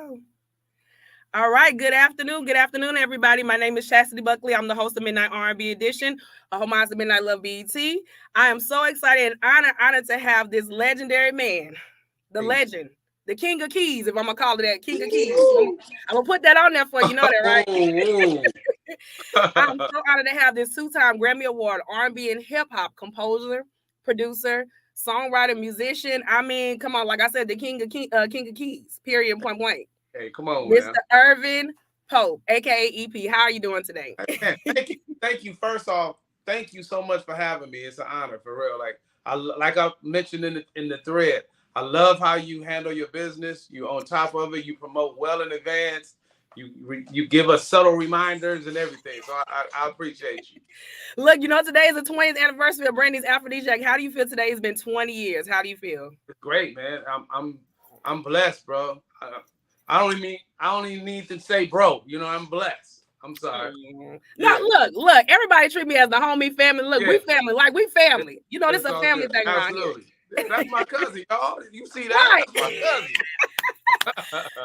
go. All right. Good afternoon. Good afternoon, everybody. My name is Chastity Buckley. I'm the host of Midnight R&B Edition, a homage to Midnight Love BET. I am so excited and honored to have this legendary man, the legend, the King of Keys, if I'm going to call it that, King of Keys. I'm going to put that on there for you. You know that, right? I'm so honored to have this two-time Grammy Award R&B and hip-hop composer, producer, songwriter, musician. I mean, come on. Like I said, the King of Keys, period, point blank. Hey, come on, Mr. Ervin Pope, aka EP. How are you doing today? Man, thank you. First off, thank you so much for having me. It's an honor, for real. Like I mentioned in the thread, I love how you handle your business. You on top of it. You promote well in advance. You give us subtle reminders and everything. So I appreciate you. Look, today is the 20th anniversary of Brandy's Aphrodisiac. How do you feel today? It's been 20 years. How do you feel? It's great, man. I'm blessed, bro. I don't even need to say bro. I'm blessed. I'm sorry. No, look. Everybody treat me as the homie family. Look, we family. Like we family. This is a family thing around here. That's my cousin, y'all. You see that? Right. That's my cousin.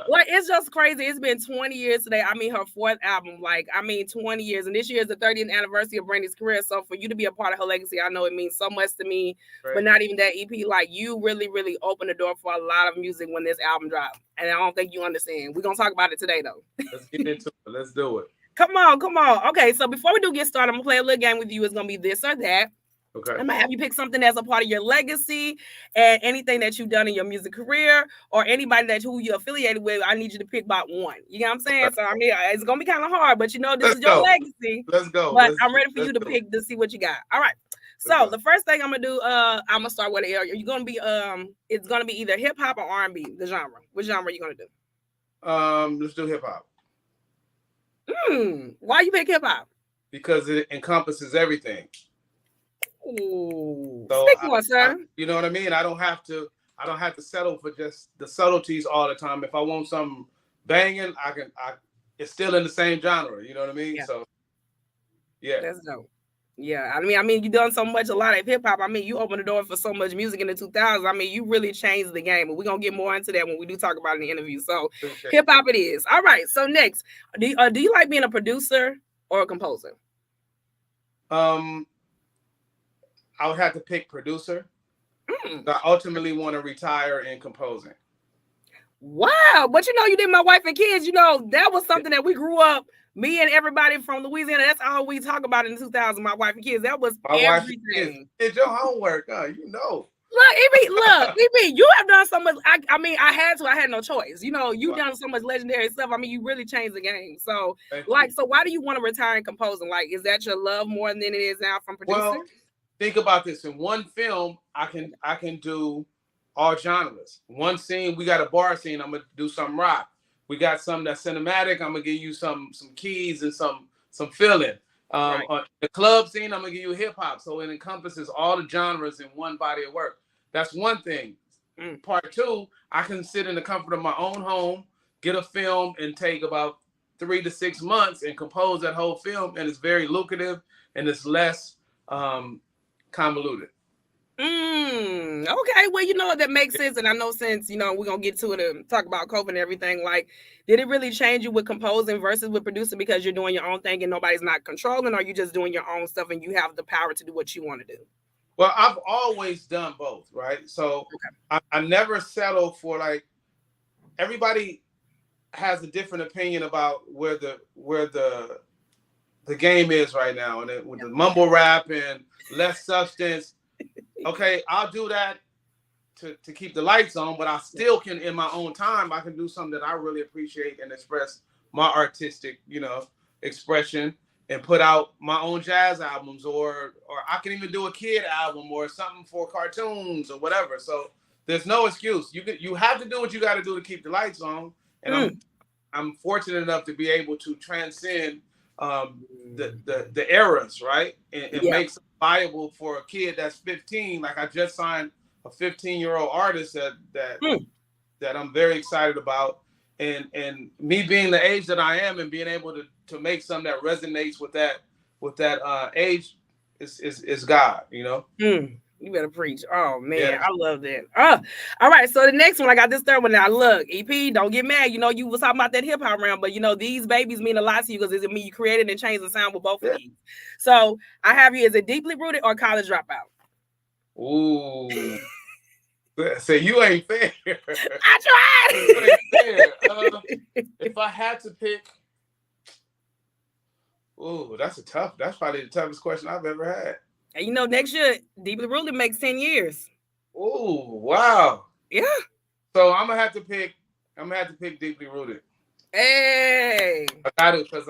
Like, it's just crazy. It's been 20 years today. I mean, her fourth album. 20 years. And this year is the 30th anniversary of Brandy's career. So for you to be a part of her legacy, I know it means so much to me. Right. But not even that EP. Like, you really, really opened the door for a lot of music when this album dropped. And I don't think you understand. We're going to talk about it today, though. Let's get into it. Let's do it. Come on. Okay, so before we do get started, I'm going to play a little game with you. It's going to be this or that. Okay. I'm gonna have you pick something as a part of your legacy and anything that you've done in your music career or anybody who you're affiliated with. I need you to pick about one. You know what I'm saying? Okay. So I mean, it's gonna be kind of hard, but this is your legacy. Let's go. But I'm ready for you to pick to see what you got. All right. So the first thing I'm gonna do, I'm gonna start with the area. You're gonna be it's gonna be either hip hop or R&B. The genre. Which genre are you gonna do? Let's do hip hop. Why you pick hip hop? Because it encompasses everything. Ooh, so stick one, sir. You know what I mean? I don't have to settle for just the subtleties all the time. If I want something banging, it's still in the same genre. You know what I mean? Yeah. So yeah. That's dope. Yeah. I mean, you done a lot of hip hop. I mean, you opened the door for so much music in the 2000s. I mean, you really changed the game, but we're gonna get more into that when we do talk about it in the interview. So hip hop it is. All right. So next, do you like being a producer or a composer? I would have to pick producer. I ultimately want to retire in composing. Wow. But you did My Wife and Kids. That was something that we grew up, me and everybody from Louisiana. That's all we talk about in the 2000s, My Wife and Kids. That was everything. Did your homework, huh? Look, EB, you have done so much. I had no choice. You've done so much legendary stuff. I mean, you really changed the game. So, so why do you want to retire in composing? Like, is that your love more than it is now from producing? Well, think about this. In one film, I can do all genres. One scene, we got a bar scene. I'm gonna do some rock. We got some that's cinematic. I'm gonna give you some keys and some feeling. The club scene, I'm gonna give you hip hop. So it encompasses all the genres in one body of work. That's one thing. Part two, I can sit in the comfort of my own home, get a film, and take about 3 to 6 months and compose that whole film. And it's very lucrative and it's less convoluted. Okay. Well, that makes sense. And I know since, we're going to get to it and talk about COVID and everything, like, did it really change you with composing versus with producing because you're doing your own thing and nobody's not controlling, or you just doing your own stuff and you have the power to do what you want to do? Well, I've always done both, right? So I never settle for, like, everybody has a different opinion about where the game is right now. And with the mumble rap and less substance, okay, I'll do that to keep the lights on, but I still can, in my own time, I can do something that I really appreciate and express my artistic, expression and put out my own jazz albums, or I can even do a kid album or something for cartoons or whatever. So there's no excuse. You have to do what you got to do to keep the lights on. And I'm fortunate enough to be able to transcend the eras, right? And make it viable for a kid that's 15. Like, I just signed a 15-year-old artist that I'm very excited about. And me being the age that I am and being able to make something that resonates with that age is God, You better preach. Oh man, Yeah. I love that. All right. So the next one, I got this third one now. Look, EP, don't get mad. You know, you was talking about that hip hop round, but you know, these babies mean a lot to you because it mean you created and changed the sound with both of these. So I have you, is it Deeply Rooted or College Dropout? Ooh. So you ain't fair. I tried. You ain't fair. If I had to pick, ooh, that's probably the toughest question I've ever had. And you know, next year, Deeply Rooted makes 10 years. Ooh, wow. Yeah. So I'm gonna have to pick Deeply Rooted. Hey. I got it because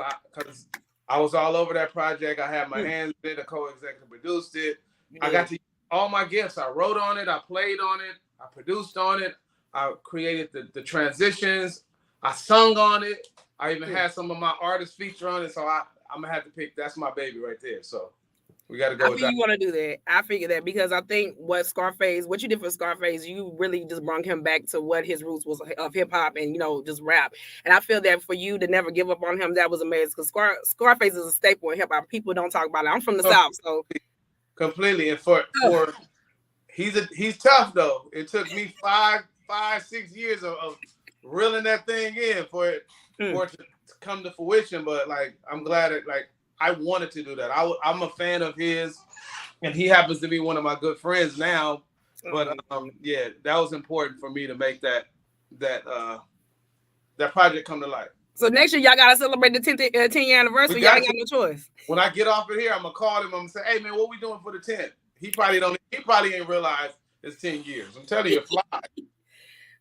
I was all over that project. I had my hands in it, a co-executive produced it. I got to use all my gifts. I wrote on it, I played on it, I produced on it, I created the transitions, I sung on it. I even had some of my artists feature on it. So I'm gonna have to pick. That's my baby right there. So we got to go with that. You want to do that. I figured that because I think what you did for Scarface, you really just brought him back to what his roots was of hip hop and, you know, just rap. And I feel that for you to never give up on him, that was amazing because Scarface is a staple in hip hop. People don't talk about it. I'm from the South, so completely. And for he's tough though. It took me 6 years of reeling that thing in for it to come to fruition. But like, I'm glad I wanted to do that. I'm a fan of his, and he happens to be one of my good friends now. But yeah, that was important for me to make that project come to life. So next year y'all gotta celebrate the 10-year anniversary. Y'all ain't got no choice. When I get off of here, I'm gonna call him. I'm gonna say, "Hey man, what we doing for the 10th?" He probably ain't realized it's 10 years. I'm telling you, fly.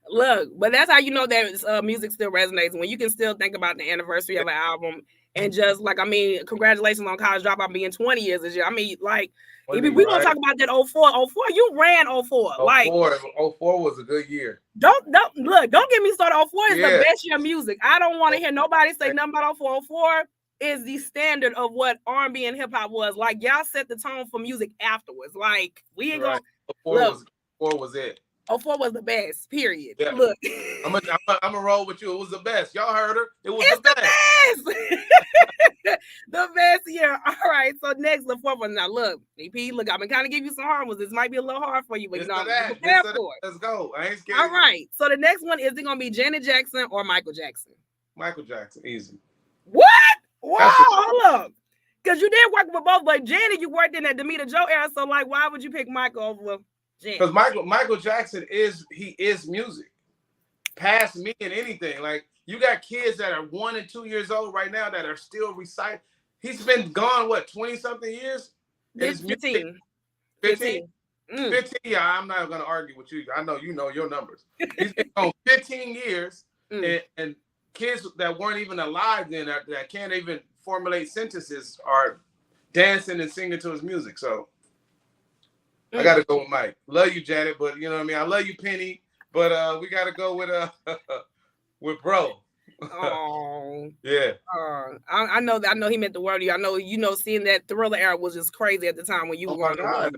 Look, but that's how you know that music still resonates when you can still think about the anniversary of an album. And just like, I mean, congratulations on College Dropout being 20 years this year. I mean, like, we gonna talk about that 04. You ran 04. 04 was a good year. Don't get me started. 04 is the best year of music. I don't want to hear nobody say nothing about 04. 04 is the standard of what R&B and hip hop was. Like, y'all set the tone for music afterwards. Like, we ain't gonna 04 was it. 04 was the best, period. Yeah. Look, I'm gonna roll with you. It was the best. Y'all heard her. It's the best. The best year. All right. So next, the fourth one. Now look, EP, look, I'm gonna kind of give you some hard ones. This might be a little hard for you, but you know, I'm prepared for it. Let's go. I ain't scared. All right. So the next one, is it gonna be Janet Jackson or Michael Jackson? Michael Jackson, easy. What? Wow, hold up. Because you did work with both, but Janet, you worked in that Demeter Joe era. So like, why would you pick Michael over Janet? Because Michael Jackson is music. Past me and anything. Like, you got kids that are 1 and 2 years old right now that are still reciting. He's been gone, what, 20-something years? 15. 15? 15, yeah, I'm not going to argue with you. I know you know your numbers. He's been gone 15 years, and kids that weren't even alive then, that can't even formulate sentences, are dancing and singing to his music. So I got to go with Mike. Love you, Janet, but you know what I mean? I love you, Penny, but we got to go with bro. Oh yeah. I know he meant the word to you. I know, seeing that Thriller era was just crazy at the time when you were going to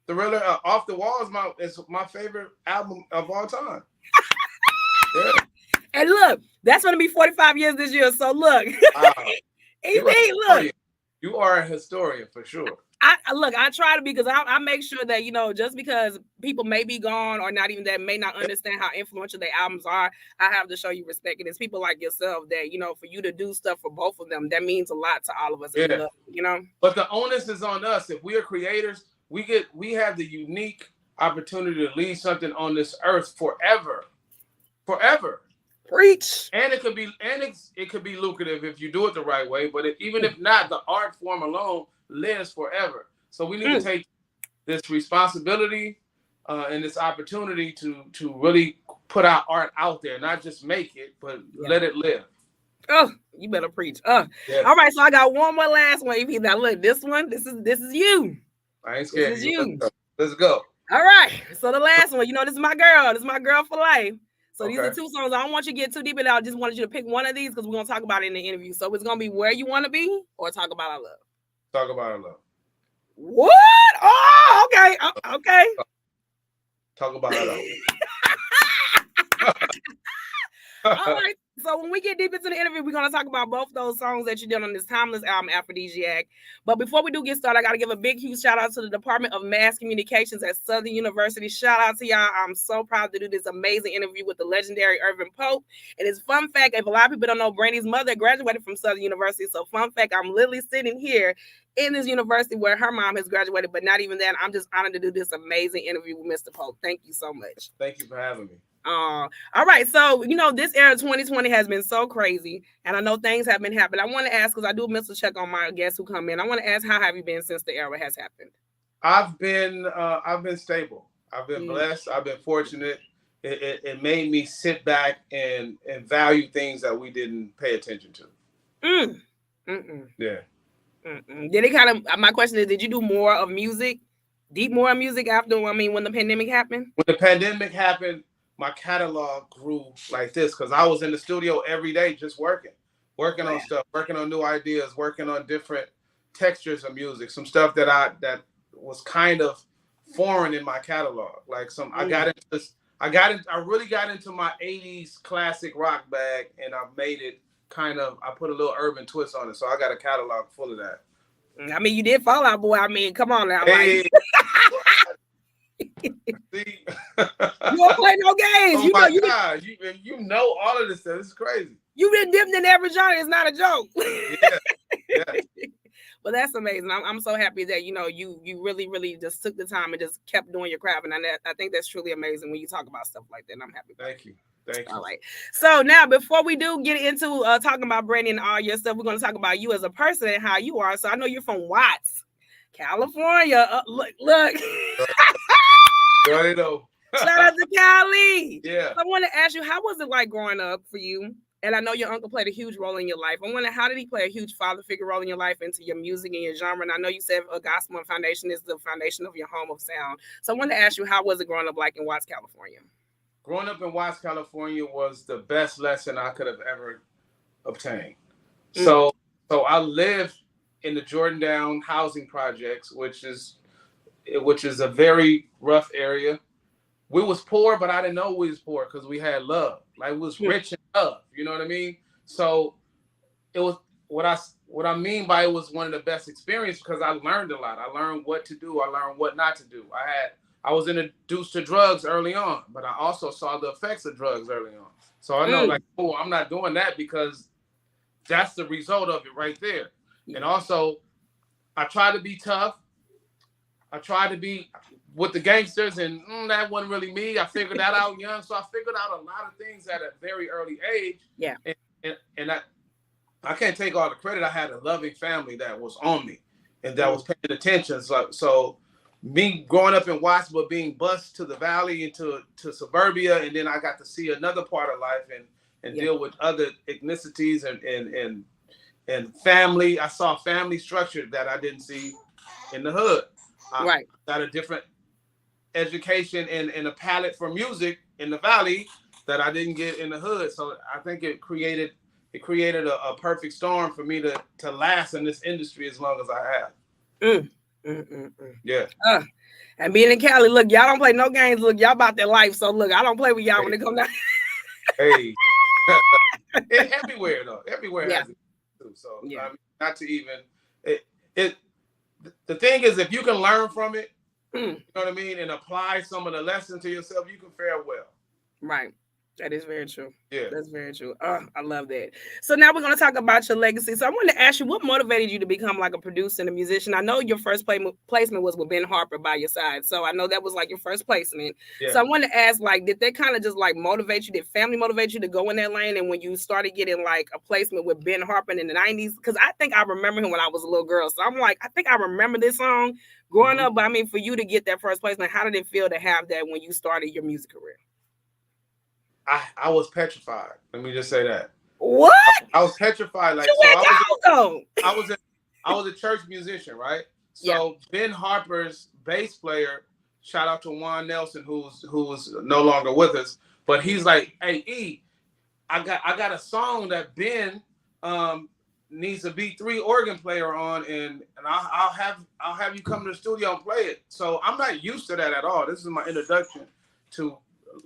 Thriller, Off the Wall is my favorite album of all time. Yeah. And look, that's going to be 45 years this year. So look, wow. look, you are a historian for sure. I try to be, because I make sure that, you know, just because people may be gone or not even that may not understand how influential their albums are, I have to show you respect. And it's people like yourself that, you know, for you to do stuff for both of them, that means a lot to all of us. Yeah. You know. But the onus is on us. If we are creators, we have the unique opportunity to leave something on this earth forever. Preach. And it could be lucrative if you do it the right way. But even if not, the art form alone lives forever. So we need to take this responsibility and this opportunity to really put our art out there, not just make it, but let it live. Oh, you better preach. All right, so I got one more last one. Now look, this is you. I ain't scared. This is you. Let's go. All right. So the last one, you know, this is my girl. This is my girl for life. So these are two songs. I don't want you to get too deep in it. I just wanted you to pick one of these because we're going to talk about it in the interview. So it's going to be Where You Want to Be or Talk About Our Love. Talk About Our Love. What? Oh, okay. Okay. Talk About Our Love. All right. So when we get deep into the interview, we're gonna talk about both those songs that you did on this timeless album, Aphrodisiac. But before we do get started, I gotta give a big, huge shout out to the Department of Mass Communications at Southern University. Shout out to y'all. I'm so proud to do this amazing interview with the legendary Ervin Pope. And it's fun fact, if a lot of people don't know, Brandy's mother graduated from Southern University. So fun fact, I'm literally sitting here in this university where her mom has graduated, but not even that. I'm just honored to do this amazing interview with Mr. Pope. Thank you so much. Thank you for having me. All right. So, this era 2020 has been so crazy, and I know things have been happening. I want to ask, because I do a mental check on my guests who come in. I want to ask, how have you been since the era has happened? I've been stable. I've been blessed. I've been fortunate. It made me sit back and value things that we didn't pay attention to. Yeah. Did it kind of, my question is, did you do more of music, more music after, when the pandemic happened? When the pandemic happened, my catalog grew like this because I was in the studio every day just working on stuff, working on new ideas, working on different textures of music, some stuff that was kind of foreign in my catalog. Like I really got into my 80s classic rock bag, and I made it I put a little urban twist on it. So I got a catalog full of that. You did Fall Out Boy. Come on now. Hey. See? You don't play no games. Oh my God. You know all of this stuff. This is crazy. You've been dipped in every genre. It's not a joke. Yeah. But that's amazing. I'm so happy that you really, really just took the time and just kept doing your craft. And I think that's truly amazing when you talk about stuff like that. And I'm happy. Thank you. All right. So now, before we do get into talking about Brandy and all your stuff, we're going to talk about you as a person and how you are. So I know you're from Watts, California. Look. Shout out to Cali. Yeah. So I want to ask you, how was it like growing up for you? And I know your uncle played a huge role in your life. I wonder, how did he play a huge father figure role in your life, into your music and your genre? And I know you said a gospel and foundation is the foundation of your home of sound. So I want to ask you, how was it growing up like in Watts, California? Growing up in Watts, California was the best lesson I could have ever obtained. So I lived in the Jordan housing projects, which is a very rough area. We was poor, but I didn't know we was poor because we had love. Like, we was rich in love. You know what I mean? So it was what I mean by it was one of the best experiences because I learned a lot. I learned what to do. I learned what not to do. I was introduced to drugs early on, but I also saw the effects of drugs early on. So I know, I'm not doing that because that's the result of it right there. And also, I try to be tough. I try to be with the gangsters, and that wasn't really me. I figured that out young. So I figured out a lot of things at a very early age. Yeah. And I can't take all the credit. I had a loving family that was on me and that was paying attention. So me growing up in Watts, but being bused to the valley and to suburbia, and then I got to see another part of life and deal with other ethnicities and family. I saw family structure that I didn't see in the hood. I got a different education and a palette for music in the valley that I didn't get in the hood. So I think it created a perfect storm for me to last in this industry as long as I have. Yeah. And being in Cali, look, y'all don't play no games. Look, y'all about their life. So look, I don't play with y'all when it comes down. Hey. Everywhere though. Everywhere has it too. So not to even the thing is, if you can learn from it, you know what I mean, and apply some of the lessons to yourself, you can fare well. Right. That is very true. Yeah. That's very true. I love that. So now we're going to talk about your legacy. So I wanted to ask you, what motivated you to become like a producer and a musician? I know your first placement was with Ben Harper by your side. So I know that was like your first placement. Yeah. So I wanted to ask, like, did that kind of just like motivate you? Did family motivate you to go in that lane? And when you started getting like a placement with Ben Harper in the 90s, because I think I remember him when I was a little girl. So I'm like, I think I remember this song growing up. But I mean, for you to get that first placement, how did it feel to have that when you started your music career? I was petrified. Let me just say that. What? I was petrified. Like, I was a church musician, right? So Ben Harper's bass player, shout out to Juan Nelson, who's no longer with us, but he's like, "Hey E, I got a song that Ben needs a B3 organ player on, and I'll have you come to the studio and play it." So I'm not used to that at all. This is my introduction to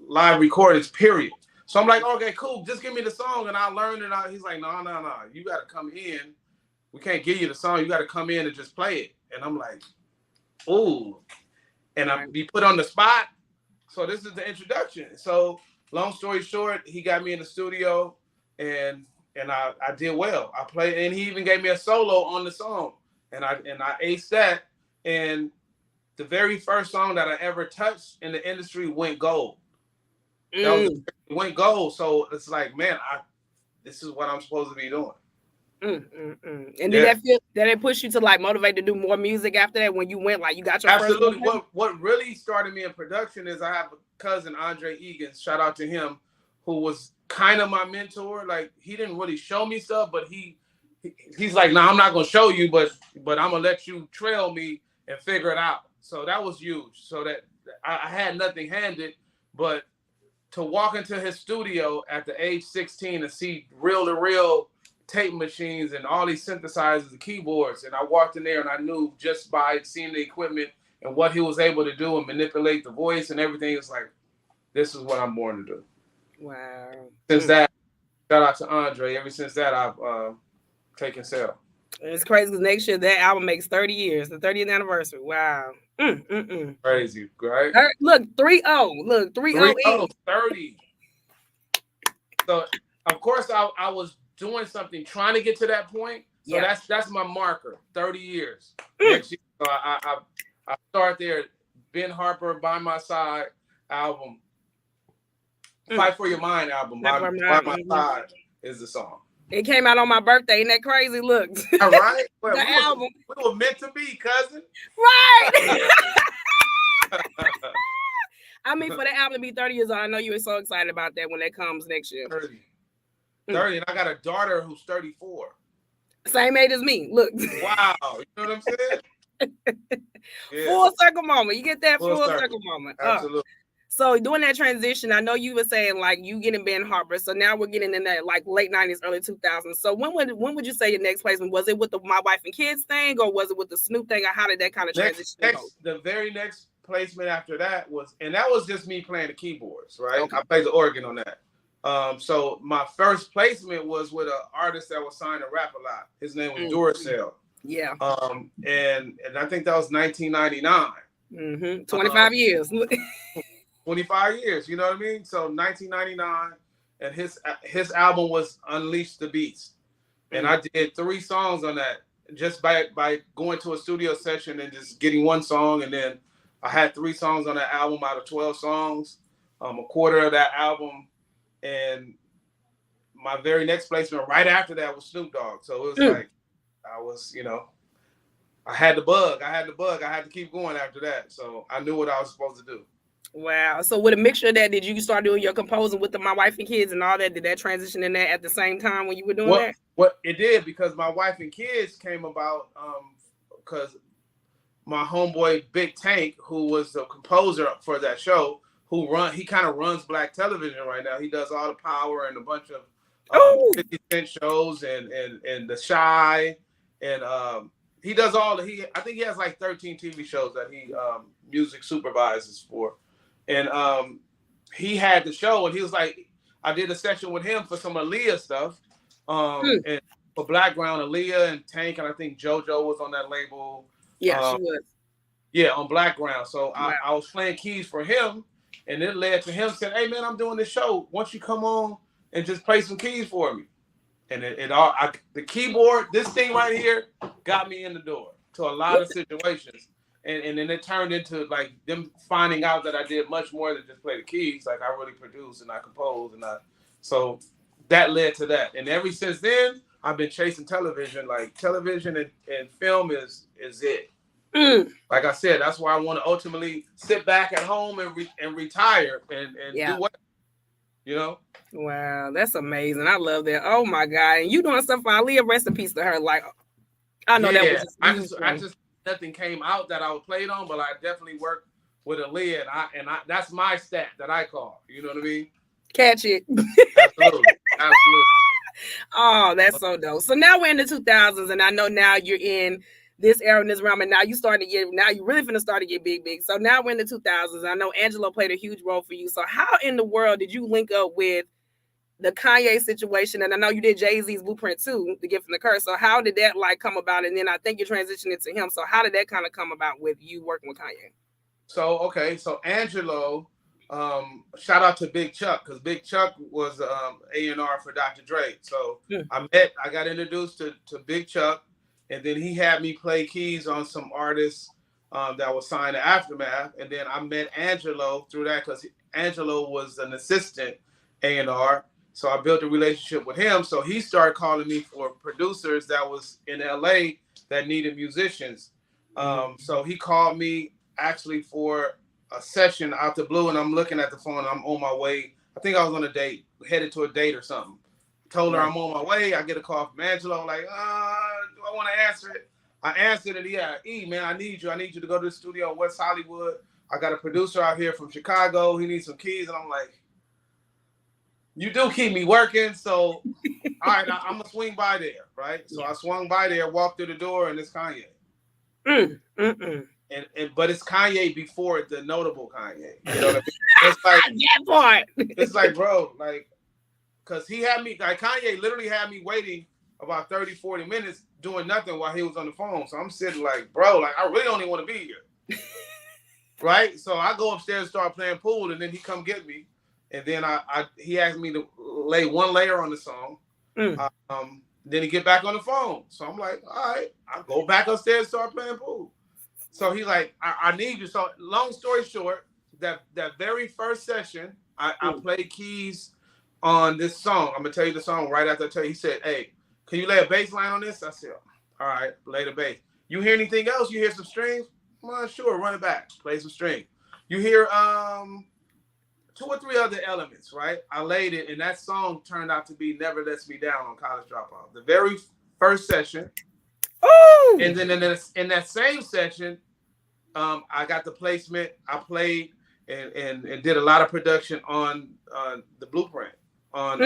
live recordings, period. So I'm like, okay, cool. Just give me the song and I'll learn it. He's like, no. You got to come in. We can't give you the song. You got to come in and just play it. And I'm like, ooh. And I be put on the spot. So this is the introduction. So long story short, he got me in the studio and I did well. I played, and he even gave me a solo on the song. And I aced that. And the very first song that I ever touched in the industry went gold. Went gold. So it's like, man, this is what I'm supposed to be doing. And did it push you to like motivate to do more music after that when you went, like you got your Absolutely. What really started me in production is I have a cousin, Andre Egan, shout out to him, who was kind of my mentor. Like he didn't really show me stuff, but he's like, I'm not gonna show you, but I'm gonna let you trail me and figure it out. So that was huge. So that I had nothing handed, but to walk into his studio at the age 16 and see reel-to-reel tape machines and all these synthesizers and keyboards, and I walked in there and I knew just by seeing the equipment and what he was able to do and manipulate the voice and everything, it's like, this is what I'm born to do. Wow. Since that, shout out to Andre. Ever since that, I've taken sale. It's crazy because next year that album makes 30 years, the 30th anniversary. Wow. Crazy, right? Look, 3-0. Look, 3-0. 30. So, of course, I was doing something, trying to get to that point. So that's my marker, 30 years. Next year, so I start there. Ben Harper, By My Side album. Fight for Your Mind album. By My Side is the song. It came out on my birthday. Ain't that crazy? Look. All right. Well, the album. We were meant to be, cousin. Right. I mean, for the album to be 30 years old, I know you were so excited about that when that comes next year. 30. And I got a daughter who's 34. Same age as me. Look. Wow. You know what I'm saying? Yeah. Full circle moment. You get that full circle moment. Absolutely. So doing that transition, I know you were saying like you getting Ben Harper. So now we're getting in that like late 90s, early 2000s. So when would you say your next placement? Was it with the My Wife and Kids thing, or was it with the Snoop thing? Or how did that kind of transition go? The very next placement after that was just me playing the keyboards, right? Okay. I played the organ on that. So my first placement was with an artist that was signed to Rap A Lot. His name was Duracell. Yeah. And I think that was 1999. 25 years. 25 years, you know what I mean? So 1999, and his album was Unleash the Beast. And I did 3 songs on that just by going to a studio session and just getting one song. And then I had 3 songs on that album out of 12 songs, a quarter of that album. And my very next placement right after that was Snoop Dogg. So it was like, I was, I had the bug. I had to keep going after that. So I knew what I was supposed to do. Wow. So with a mixture of that, did you start doing your composing with My Wife and Kids and all that? Did that transition in that at the same time when you were doing that? Well, it did, because My Wife and Kids came about because my homeboy Big Tank, who was the composer for that show, he kind of runs Black television right now. He does all the Power and a bunch of 50 Cent shows and The Shy, and he does I think he has like 13 TV shows that he music supervises for. And he had the show, and he was like, I did a session with him for some Aaliyah stuff. And for Blackground, Aaliyah and Tank, and I think JoJo was on that label. Yeah, she was. Yeah, on Blackground. So I was playing keys for him, and it led to him saying, hey man, I'm doing this show. Why don't you come on and just play some keys for me? And the keyboard, this thing right here, got me in the door to a lot of situations. And then it turned into like them finding out that I did much more than just play the keys. Like I really produced and I composed, so that led to that. And ever since then, I've been chasing television. Like television and film is it. Like I said, that's why I want to ultimately sit back at home and retire and do what, Wow, that's amazing. I love that. Oh my God. And you doing stuff for Aaliyah, rest in peace to her. Like I know that was I just nothing came out that I played on, but I definitely worked with Aaliyah, and I that's my stat that I call. You know what I mean? Catch it. Absolutely. Oh, that's so dope. So now we're in the 2000s, and I know now you're in this era in this realm, and now you really finna start to get big. So now we're in the 2000s. I know Angelo played a huge role for you. So how in the world did you link up with the Kanye situation, and I know you did Jay-Z's Blueprint too, The Gift and the Curse. So how did that like come about? And then I think you transitioned into him. So how did that kind of come about with you working with Kanye? So Angelo, shout out to Big Chuck, because Big Chuck was A&R for Dr. Dre. So I got introduced to Big Chuck, and then he had me play keys on some artists that was signed to Aftermath, and then I met Angelo through that because Angelo was an assistant A&R. So I built a relationship with him. So he started calling me for producers that was in LA that needed musicians. So he called me actually for a session out the blue, and I'm looking at the phone. I'm on my way. I think I was on a date, headed to a date or something. Told her I'm on my way. I get a call from Angelo, like, do I want to answer it? I answered it. Yeah, man, I need you. I need you to go to the studio in West Hollywood. I got a producer out here from Chicago. He needs some keys. And I'm like, you do keep me working. So, all right, I'm going to swing by there, right? So I swung by there, walked through the door, and it's Kanye. But it's Kanye before the notable Kanye. You know what I mean? It's like that part. It's like, bro, like, because he had me, like, Kanye literally had me waiting about 30, 40 minutes doing nothing while he was on the phone. So I'm sitting like, bro, like, I really don't even want to be here. Right? So I go upstairs and start playing pool, and then he come get me. And then he asked me to lay one layer on the song. Then he get back on the phone. So I'm like, all right, I'll go back upstairs and start playing pool. So he's like, I need you. So long story short, that very first session, I played keys on this song. I'm going to tell you the song right after I tell you. He said, hey, can you lay a bass line on this? I said, all right, lay the bass. You hear anything else? You hear some strings? Well, sure, run it back. Play some strings. You hear 2 or 3 other elements, right? I laid it, and that song turned out to be Never Lets Me Down on College Dropout. The very first session. Ooh. And then in that same session, I got the placement. I played and did a lot of production on the Blueprint. On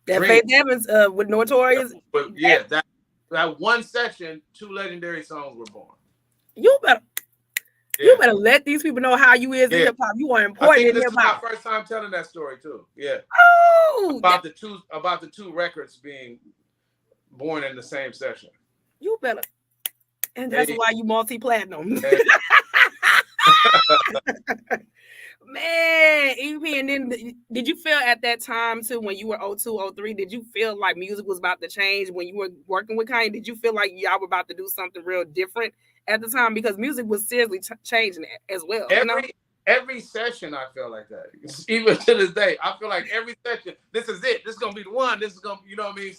that Faith Evans with Notorious. Yeah, that one session, 2 legendary songs were born. You better let these people know how you is in hip hop. You are important in hip hop. This is my first time telling that story too. Yeah. Oh, about the two records being born in the same session. You better, and that's why you multi-platinum. Man, EP, and then did you feel at that time too, when you were 02, 03, did you feel like music was about to change when you were working with Kanye? Did you feel like y'all were about to do something real different at the time? Because music was seriously changing as well. Every session, I feel like that. Even to this day, I feel like every session, this is it. This is going to be the one. This is going to, you know what I mean?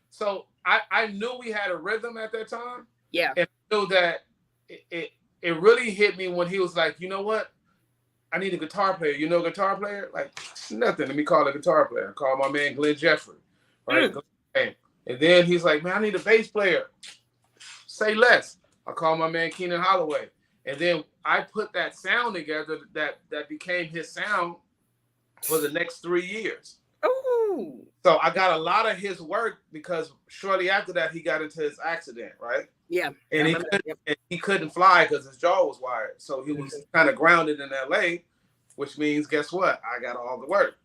So I knew we had a rhythm at that time. Yeah. And I knew that it really hit me when he was like, you know what? I need a guitar player. You know a guitar player? Like, nothing. Let me call a guitar player. I call my man Glenn Jeffrey. Right? And then he's like, man, I need a bass player. Say less. I call my man Keenan Holloway. And then I put that sound together that became his sound for the next 3 years. Ooh. So I got a lot of his work because shortly after that, he got into his accident, right? Yeah. And he couldn't fly because his jaw was wired. So he was kind of grounded in LA, which means, guess what? I got all the work.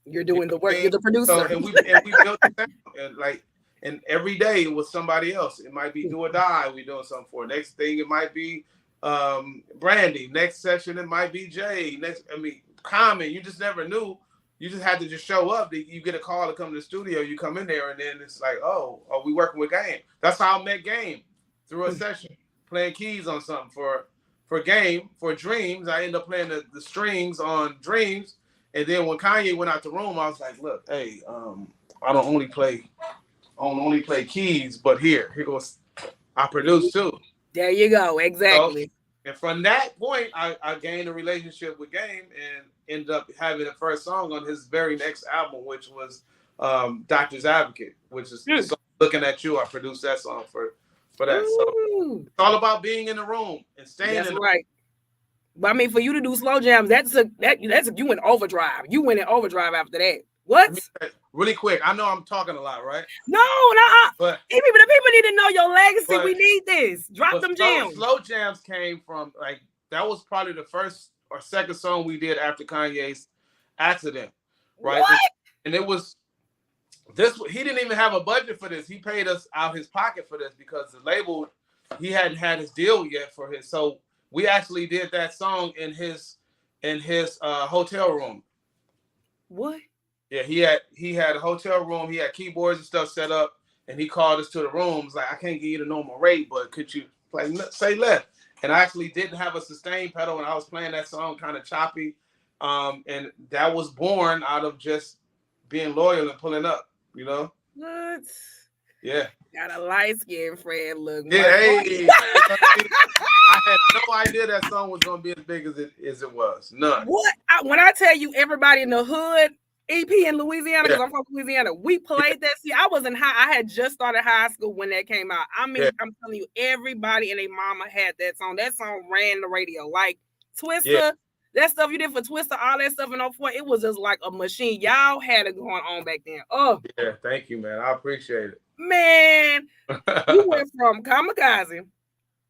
You're doing the work. You're the producer. So, and we built the sound. And every day it was somebody else. It might be Do or Die we doing something for. Next thing it might be Brandy. Next session it might be Jay. Common. You just never knew. You just had to just show up. You get a call to come to the studio. You come in there, and then it's like, oh, are we working with Game? That's how I met Game, through a session, playing keys on something for Game, for Dreams. I ended up playing the strings on Dreams, and then when Kanye went out the room, I was like, look, hey, I don't only play keys, but here goes, I produce too. There you go, exactly. So, and from that point, I gained a relationship with Game and ended up having the first song on his very next album, which was Doctor's Advocate, which is the song Looking at You. I produced that song for that. So it's all about being in the room and staying in the room. Right. But I mean, for you to do slow jams, that's you went overdrive. You went in overdrive after that. What? Really quick. I know I'm talking a lot, right? No. But the people need to know your legacy. We need this. Drop them jams. Slow jams came from, like, that was probably the first or second song we did after Kanye's accident, right? What? And it was this. He didn't even have a budget for this. He paid us out his pocket for this because the label, he hadn't had his deal yet for his. So we actually did that song in his hotel room. What? Yeah, he had a hotel room. He had keyboards and stuff set up, and he called us to the room. He's like, I can't give you the normal rate, but could you play say left? And I actually didn't have a sustain pedal, and I was playing that song kind of choppy. And that was born out of just being loyal and pulling up, you know? What? Yeah. Got a light-skinned friend look. Yeah, hey. I had no idea that song was going to be as big as it was. None. What? When I tell you everybody in the hood, EP in Louisiana, because I'm from Louisiana, we played that. See, I was in I had just started high school when that came out. I mean, I'm telling you, everybody and their mama had that song. That song ran the radio. Like Twister, that stuff you did for Twister, all that stuff in 04, it was just like a machine. Y'all had it going on back then. Oh. Yeah, thank you, man. I appreciate it. Man, you went from Kamikaze,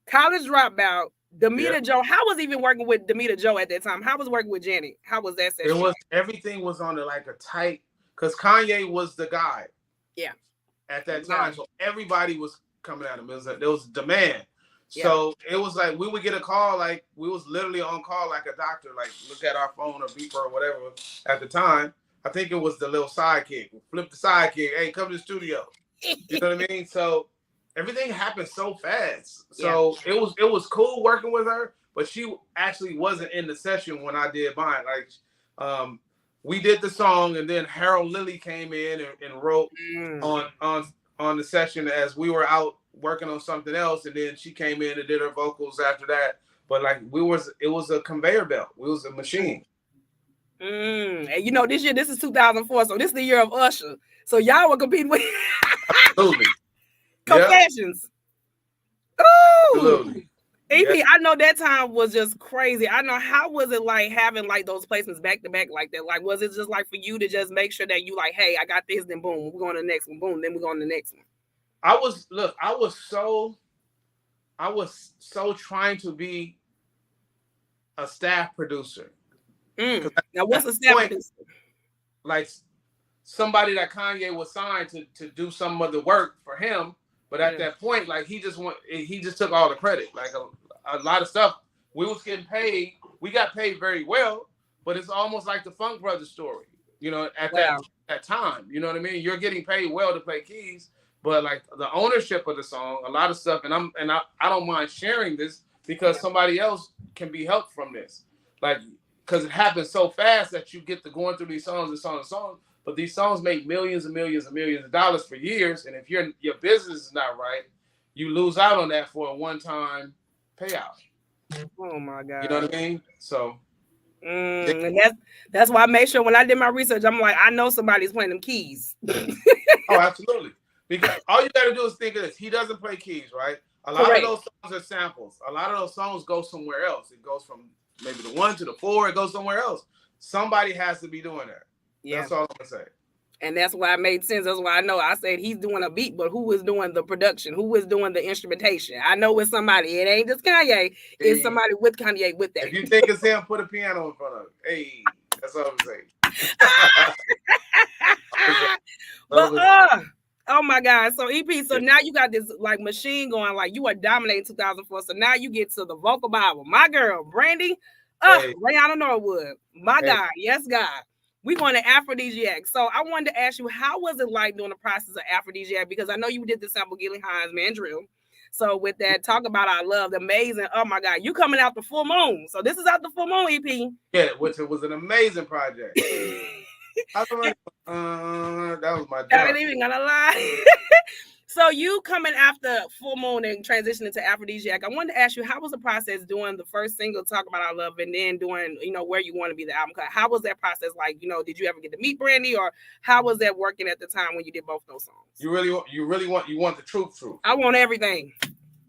College Dropout, Demeter Joe. How was even working with Demeter Joe at that time? How was working with Janet? How was that session? It was, everything was on like a tight, because Kanye was the guy. Yeah. At that time. So everybody was coming at him. There was demand. Yeah. So it was like we would get a call, like we was literally on call like a doctor, like look at our phone or beeper or whatever at the time. I think it was the little sidekick. Flip the sidekick. Hey, come to the studio. You know what I mean? So everything happened so fast. So it was cool working with her, but she actually wasn't in the session when I did mine. Like we did the song, and then Harold Lilly came in and wrote on the session as we were out working on something else, and then she came in and did her vocals after that. But like it was a conveyor belt. It was a machine. And you know, this is 2004, so this is the year of Usher. So y'all were competing with Absolutely. Confessions. Ooh. Absolutely. EP, I know that time was just crazy. I know, how was it like having like those placements back to back like that? Like, was it just like for you to just make sure that you like, hey, I got this, then boom, we're going to the next one, boom, then we're going to the next one? I was so trying to be a staff producer. Now, what's a staff producer? Like somebody that Kanye was signed to do some of the work for him, but at that point, like he just took all the credit. Like a lot of stuff we was getting paid. We got paid very well, but it's almost like the Funk Brothers story. You know, at that time, you know what I mean? You're getting paid well to play keys, but like the ownership of the song, a lot of stuff, and I don't mind sharing this because somebody else can be helped from this. Like, because it happens so fast that you get to going through these songs and songs. But these songs make millions and millions and millions of dollars for years. And if your business is not right, you lose out on that for a one-time payout. Oh my God. You know what I mean? So and that's why I made sure when I did my research, I'm like, I know somebody's playing them keys. Oh, absolutely. Because all you gotta do is think of this. He doesn't play keys, right? A lot of those songs are samples. A lot of those songs go somewhere else. It goes from maybe the 1 to the 4, it goes somewhere else. Somebody has to be doing that. Yeah. That's all I'm gonna say. And that's why it made sense. That's why I know I said he's doing a beat, but who is doing the production? Who is doing the instrumentation? I know it's somebody. It ain't just Kanye. It's somebody with Kanye with that. If you think it's him, put a piano in front of him. Hey, that's all I'm saying. But oh my God. So EP, so now you got this like machine going, like you are dominating 2004. So now you get to the vocal Bible. My girl, Brandy. Rihanna Norwood. My God. Yes, God. We going to Aphrodisiac. So I wanted to ask you, how was it like doing the process of Aphrodisiac? Because I know you did the sample Gilly Hines Mandrill. So with that, talk about our love, the amazing. Oh my God, you coming out the full moon. So this is out the full moon EP. Yeah, which it was an amazing project. That was my job. I ain't even gonna lie. So you coming after Full Moon and transitioning to Aphrodisiac, I wanted to ask you, how was the process doing the first single, Talk About Our Love, and then doing, you know, Where You Want to Be, the album cut? How was that process like? You know, did you ever get to meet Brandy, or how was that working at the time when you did both those songs? You want the truth? I want everything.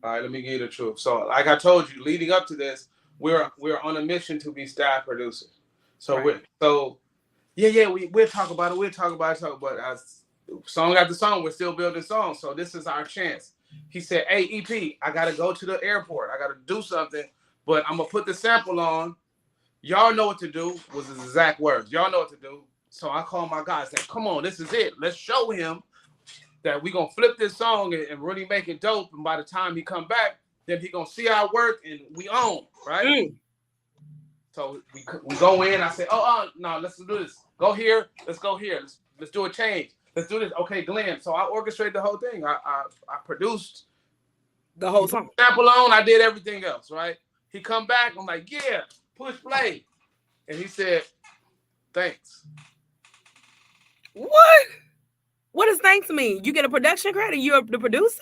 All right, let me give you the truth. So, like I told you, leading up to this, we're on a mission to be staff producers. So we'll talk about it. We'll talk about it. Song after song, we're still building songs. So this is our chance. He said, hey, EP, I got to go to the airport. I got to do something, but I'm going to put the sample on. Y'all know what to do, was his exact words. Y'all know what to do. So I called my guys, said, come on, this is it. Let's show him that we gonna flip this song and really make it dope. And by the time he come back, then he gonna see our work and we own, right? So we go in. I say, no, let's do this. Go here. Let's go here. Let's do a change. Let's do this. Okay, Glenn. So I orchestrated the whole thing. I produced the whole song. Sample on. I did everything else, right? He come back. I'm like, yeah, push play. And he said, thanks. What? What does thanks mean? You get a production credit? You're the producer?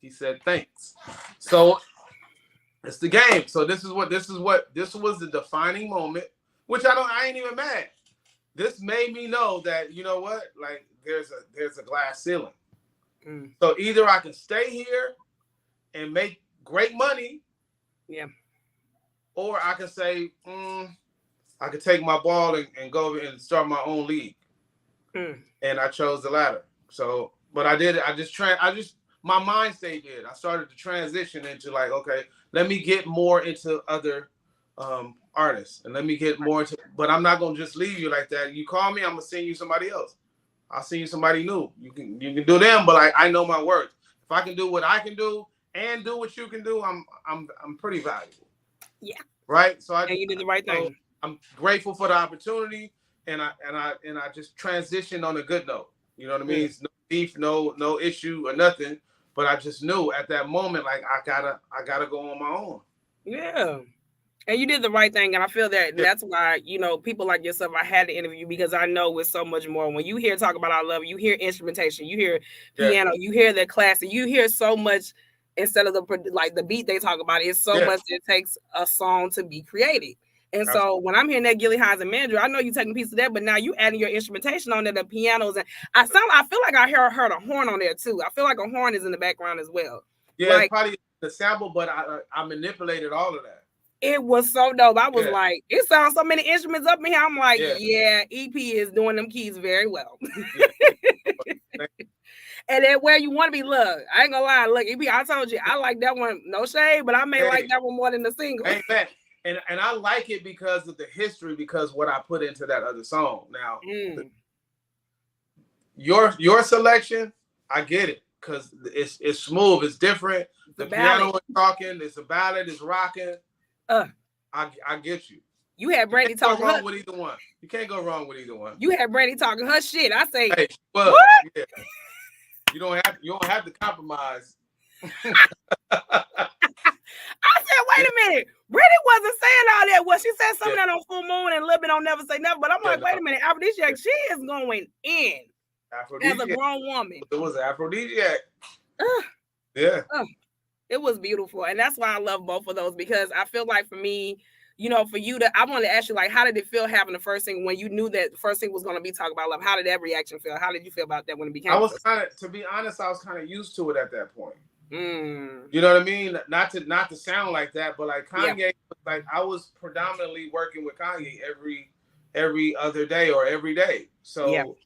He said, thanks. So it's the game. So this was the defining moment, which I ain't even mad. This made me know that, you know what, like there's a glass ceiling. So either I can stay here and make great money, or I can say, I could take my ball and go and start my own league. And I chose the latter. So, but I did it. My mind stayed there. I started to transition into like, okay, let me get more into other artists and let me get more into, but I'm not going to just leave you like that. You call me, I'm going to send you somebody else. I'll send you somebody new. You can do them, but I know my worth. If I can do what I can do and do what you can do, I'm pretty valuable. Yeah. Right. So and you did the right thing. I'm grateful for the opportunity, and I just transitioned on a good note. You know what I mean? It's no beef, no issue or nothing. But I just knew at that moment, like I gotta go on my own. Yeah. And you did the right thing. And I feel that that's why, you know, people like yourself, I had to interview because I know it's so much more. When you hear talk about I love you hear instrumentation, you hear piano, you hear the classic, you hear so much instead of the beat they talk about. It's so much that it takes a song to be created. And so when I'm hearing that Gilly Hines and Mandrill, I know you're taking a piece of that, but now you adding your instrumentation on there, the pianos, and I feel like I heard a horn on there too. I feel like a horn is in the background as well. Yeah, like, it's probably the sample, but I manipulated all of that. It was so dope. I was like, it sounds so many instruments up in here. I'm like, EP is doing them keys very well. And then where you want to be loved. I ain't gonna lie. Look, EP, I told you, I like that one. No shade, but I may like that one more than the single. Amen. And I like it because of the history, because what I put into that other song. Now, your selection, I get it, because it's smooth, it's different. The piano is talking, it's a ballad, it's rocking. I get you. You had Brandy talking. You can't go wrong with either one. You can't go wrong with either one. You had Brandy talking her shit. I say, hey, well, what? Yeah. You don't have to compromise. I said, wait a minute. Brandy wasn't saying all that. Well, she said something that on Full Moon and a little bit on Never Say Never. But I'm like, wait a minute. Aphrodisiac, she is going in as a grown woman. It was Aphrodisiac. It was beautiful. And that's why I love both of those, because I feel like for me, you know, for you I wanted to ask you, like, how did it feel having the first single when you knew that the first single was going to be Talk About Love? How did that reaction feel? How did you feel about that when it became? To be honest, I was kind of used to it at that point. You know what I mean? Not to sound like that, but like Kanye, like I was predominantly working with Kanye every other day or every day. So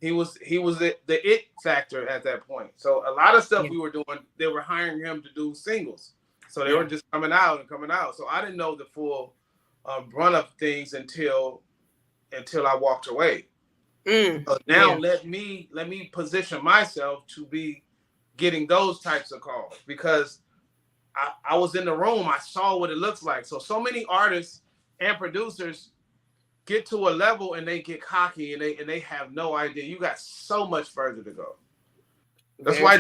he was the it factor at that point. So a lot of stuff we were doing, they were hiring him to do singles. So they were just coming out. So I didn't know the full brunt of things until I walked away. So now let me position myself to be getting those types of calls, because I was in the room. I saw what it looks like. So many artists and producers get to a level and they get cocky and they have no idea. You got so much further to go. That's why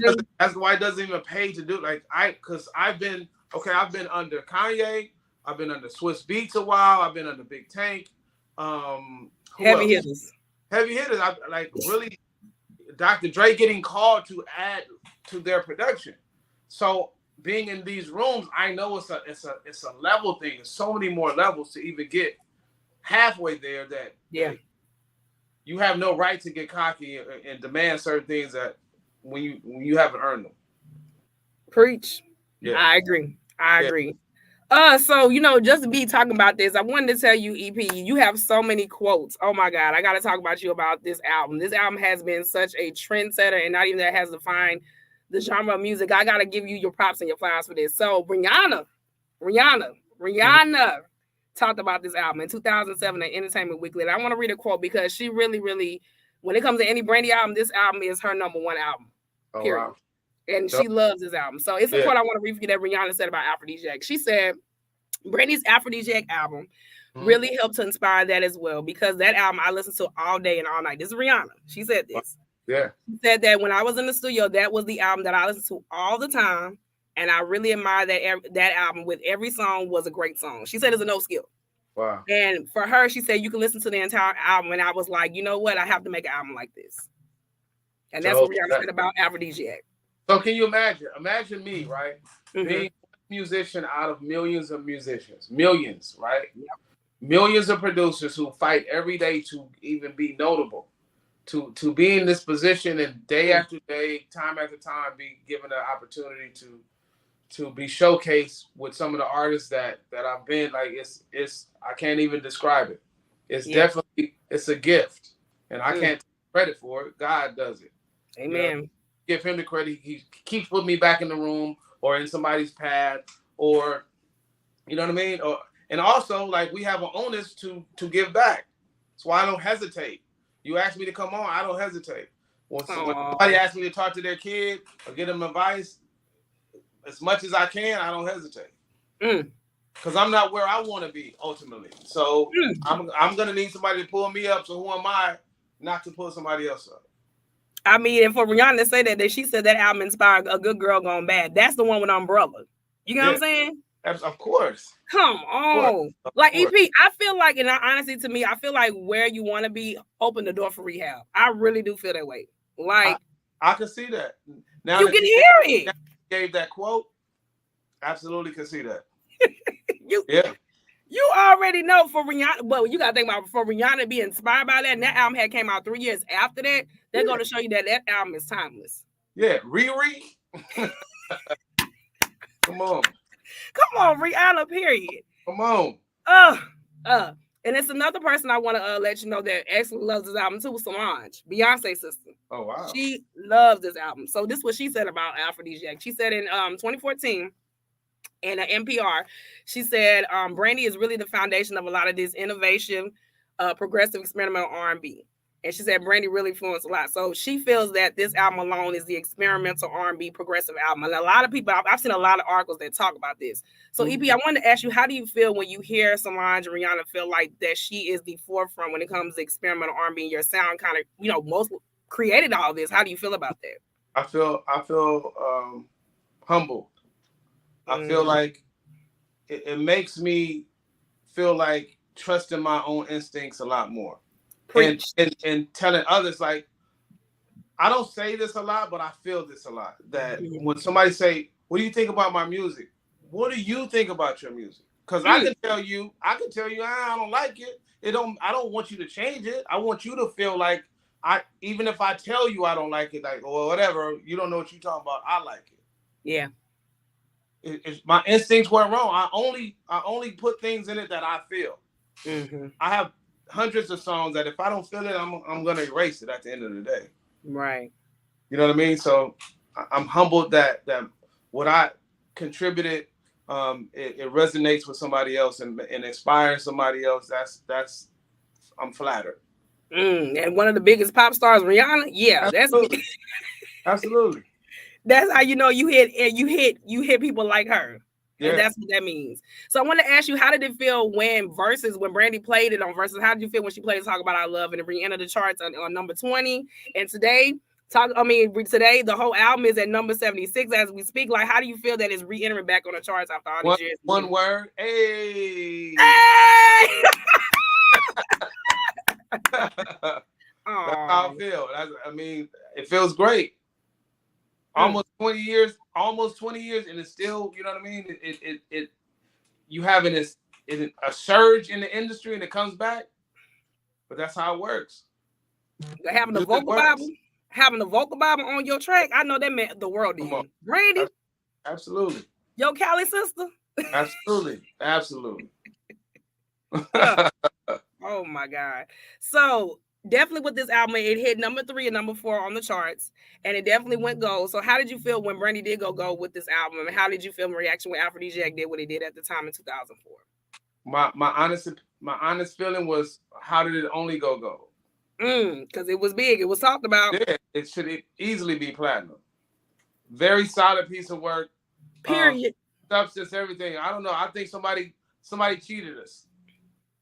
it doesn't even pay to do because I've been under Kanye, I've been under Swiss Beats a while, I've been under Big Tank, heavy hitters. I like really Dr. Dre getting called to add to their production. So being in these rooms, I know it's a level thing. There's so many more levels to even get halfway there that you have no right to get cocky and demand certain things that when you haven't earned them. Preach. Yeah. I agree. So, you know, just to be talking about this, I wanted to tell you, EP, you have so many quotes. Oh my God, I got to talk about you about this album. This album has been such a trendsetter, and not even that has defined the genre of music. I got to give you your props and your flowers for this. So, Rihanna, talked about this album in 2007 at Entertainment Weekly. And I want to read a quote because she really, really, when it comes to any Brandy album, this album is her number one album. Period. Wow. And she loves this album. So it's a quote I want to read for you that Rihanna said about Aphrodisiac. She said, Brandy's Aphrodisiac album really helped to inspire that as well, because that album I listened to all day and all night. This is Rihanna. She said this. Yeah. She said that when I was in the studio, that was the album that I listened to all the time. And I really admire that album. With every song was a great song. She said it's a no skill. Wow. And for her, she said you can listen to the entire album. And I was like, you know what? I have to make an album like this. And that's what Rihanna said about Aphrodisiac. So can you imagine? Imagine me, right? Being a musician out of millions of musicians. Millions, right? Yep. Millions of producers who fight every day to even be notable. To be in this position and day after day, time after time, be given the opportunity to be showcased with some of the artists that I've been, like, it's I can't even describe it. It's definitely, it's a gift, and I can't take credit for it. God does it. Amen. You know, give him the credit. He keeps putting me back in the room or in somebody's pad, or you know what I mean. And also, like, we have an onus to give back. That's why I don't hesitate. You ask me to come on, I don't hesitate. When somebody asks me to talk to their kid or get them advice, as much as I can, I don't hesitate. Because I'm not where I want to be ultimately. So I'm gonna need somebody to pull me up. So who am I not to pull somebody else up? I mean, and for Rihanna to say that she said that album inspired A Good Girl Gone Bad. That's the one with Umbrella. You know what I'm saying? Of course. Come on. Like, EP, I feel like, and honestly, to me, I feel like where you want to be, open the door for rehab. I really do feel that way. Like, I can see that. Now you can hear it. Gave that quote. Absolutely can see that. You already know for Rihanna, but you got to think about, for Rihanna to be inspired by that, and that album had came out 3 years after that, they're going to show you that album is timeless. Yeah, Riri. Come on. Come on, Rihanna, period. Come on. And it's another person I want to let you know that actually loves this album too, Solange, Beyonce's sister. Oh, wow. She loves this album. So this is what she said about Aphrodisiac. She said in 2014 in an NPR, she said, Brandy is really the foundation of a lot of this innovation, progressive experimental R&B. And she said Brandy really influenced a lot. So she feels that this album alone is the experimental R&B progressive album. And a lot of people, I've seen a lot of articles that talk about this. So EP, I wanted to ask you, how do you feel when you hear Solange and Rihanna feel like that she is the forefront when it comes to experimental R&B, and your sound kind of, most created all this? How do you feel about that? I feel humbled. I feel like it makes me feel like trusting my own instincts a lot more. And telling others, like, I don't say this a lot, but I feel this a lot. That when somebody say, "What do you think about my music?" What do you think about your music? Because I can tell you, I don't like it. I don't want you to change it. I want you to feel like even if I tell you I don't like it, like, or whatever, you don't know what you're talking about, I like it. Yeah. My instincts weren't wrong. I only put things in it that I feel. I have hundreds of songs that if I don't feel it, I'm gonna erase it at the end of the day. Right. You know what I mean? So I'm humbled that what I contributed, it resonates with somebody else and inspiring somebody else. That's I'm flattered. And one of the biggest pop stars, Rihanna. Yeah, absolutely. Absolutely. That's how you hit people like her. Yeah. And that's what that means. So I want to ask you, how did it feel when Brandy played it on Versus? How did you feel when she played Talk About Our Love and it re-entered the charts on number 20? And today, today the whole album is at number 76 as we speak. Like, how do you feel that it's re-entering back on the charts after all these years? One word. Hey! That's how I feel. It feels great. Almost 20 years, and it's still, you know what I mean? It you having a surge in the industry and it comes back, but that's how it works. Having the vocal Bible on your track, I know that meant the world to you. Brandy? Absolutely. Your Cali sister? Absolutely. Oh my God. So definitely with this album, it hit number 3 and number 4 on the charts, and it definitely went gold. So how did you feel when Brandy did go gold with this album, and how did you feel in reaction when Aphrodisiac did what he did at the time in 2004? My honest feeling was, how did it only go gold? Because it was big. It was talked about. Yeah, it should easily be platinum. Very solid piece of work. Period. Substance, everything. I don't know. I think somebody cheated us.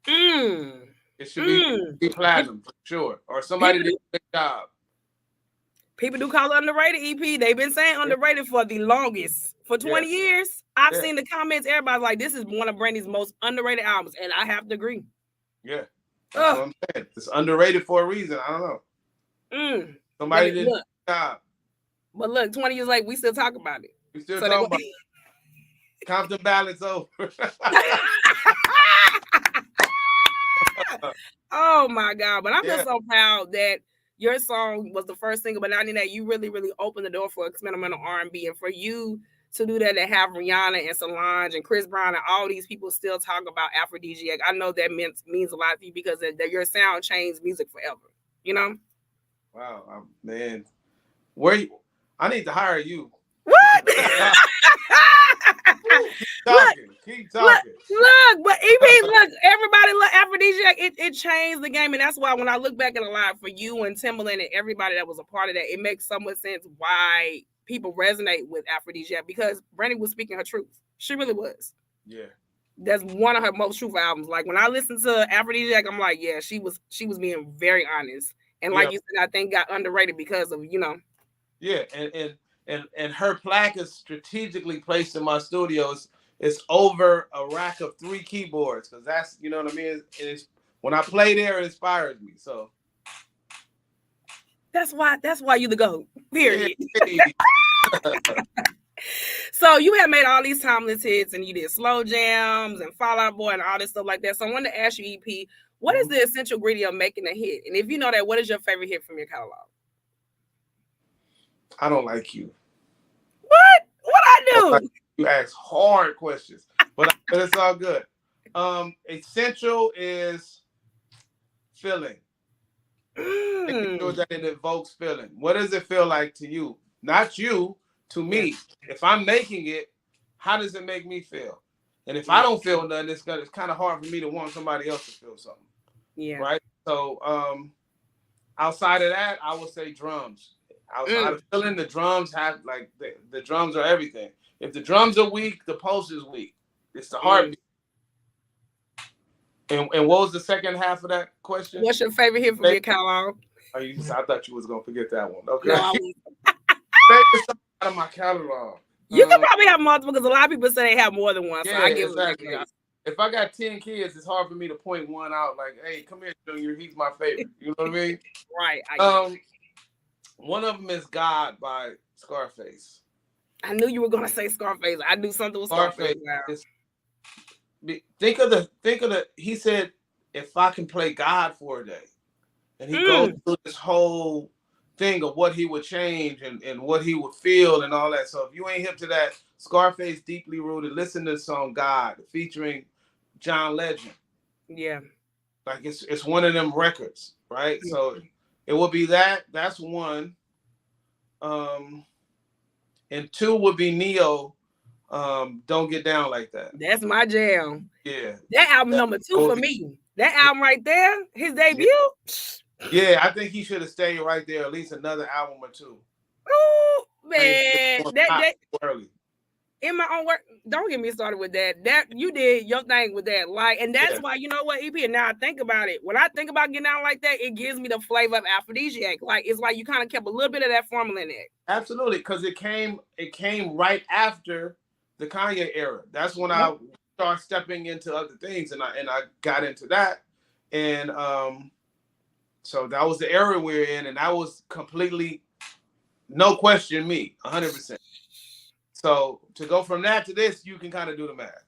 It should be platinum for sure, or somebody did a good job. People do call it underrated, EP. They've been saying underrated for the longest. For 20 years, I've seen the comments. Everybody's like, this is one of Brandy's most underrated albums. And I have to agree. Yeah. That's what I'm saying. It's underrated for a reason. I don't know. Somebody did a good job. But look, 20 years later, we still talk about it. We still talking about it. Compton balance over. Oh, my God. But I'm just so proud that your song was the first single, but not only that, you really, really opened the door for experimental R&B. And for you to do that, to have Rihanna and Solange and Chris Brown and all these people still talk about Aphrodisiac, I know that means a lot to you because your sound changed music forever. You know? Wow, man. I need to hire you. What? Keep talking. Look, but EP, look, everybody look, Aphrodisiac, it changed the game. And that's why when I look back at a lot for you and Timbaland and everybody that was a part of that, it makes so much sense why people resonate with Aphrodisiac, because Brandy was speaking her truth. She really was. Yeah. That's one of her most truthful albums. Like when I listen to Aphrodisiac, I'm like, yeah, she was being very honest. And like you said, I think got underrated because of, you know. Yeah, and her plaque is strategically placed in my studios. It's over a rack of 3 keyboards because that's, you know what I mean? It's when I play there, it inspires me. So that's why you the GOAT. Period. So you have made all these timeless hits and you did Slow Jams and Fall Out Boy and all this stuff like that. So I wanted to ask you, EP, what is the essential ingredient of making a hit? And if you know that, what is your favorite hit from your catalog? I don't like you. What? What I do? You ask hard questions, but it's all good. Essential is feeling. Making sure that it evokes feeling. What does it feel like to you? Not you, to me. If I'm making it, how does it make me feel? And if I don't feel nothing, it's kind of hard for me to want somebody else to feel something. Yeah. Right? So outside of that, I would say drums. Outside of feeling, the drums have like the drums are everything. If the drums are weak, the pulse is weak. It's the heartbeat. And what was the second half of that question? What's your favorite hit from your catalog? I thought you was gonna forget that one. Okay. No, I favorite song out of my catalog. You can probably have multiple because a lot of people say they have more than one. So I give exactly. If I got 10 kids, it's hard for me to point one out. Like, hey, come here, Junior. He's my favorite. You know what I mean? Right. One of them is God by Scarface. I knew you were gonna say Scarface. I knew something was Scarface. Think of the. He said, "If I can play God for a day," and he goes through this whole thing of what he would change and what he would feel and all that. So if you ain't hip to that, Scarface, Deeply Rooted. Listen to the song God featuring John Legend. Yeah, like it's one of them records, right? Yeah. So it would be that. That's one. And 2 would be Neo. Don't Get Down Like That. That's my jam. Yeah. That album number 2 for me. That album right there, his debut. Yeah, I think he should have stayed right there at least another album or 2. Oh man, that early. In my own work, don't get me started with that. That you did your thing with that, like, and that's why you know what, EP. And now I think about it. When I think about Getting Down Like That, it gives me the flavor of Aphrodisiac. Like it's like you kind of kept a little bit of that formula in it. Absolutely, because it came right after the Kanye era. That's when I started stepping into other things, and I got into that, and so that was the era we were in, and that was completely, no question, me, 100%. So to go from that to this, you can kind of do the math.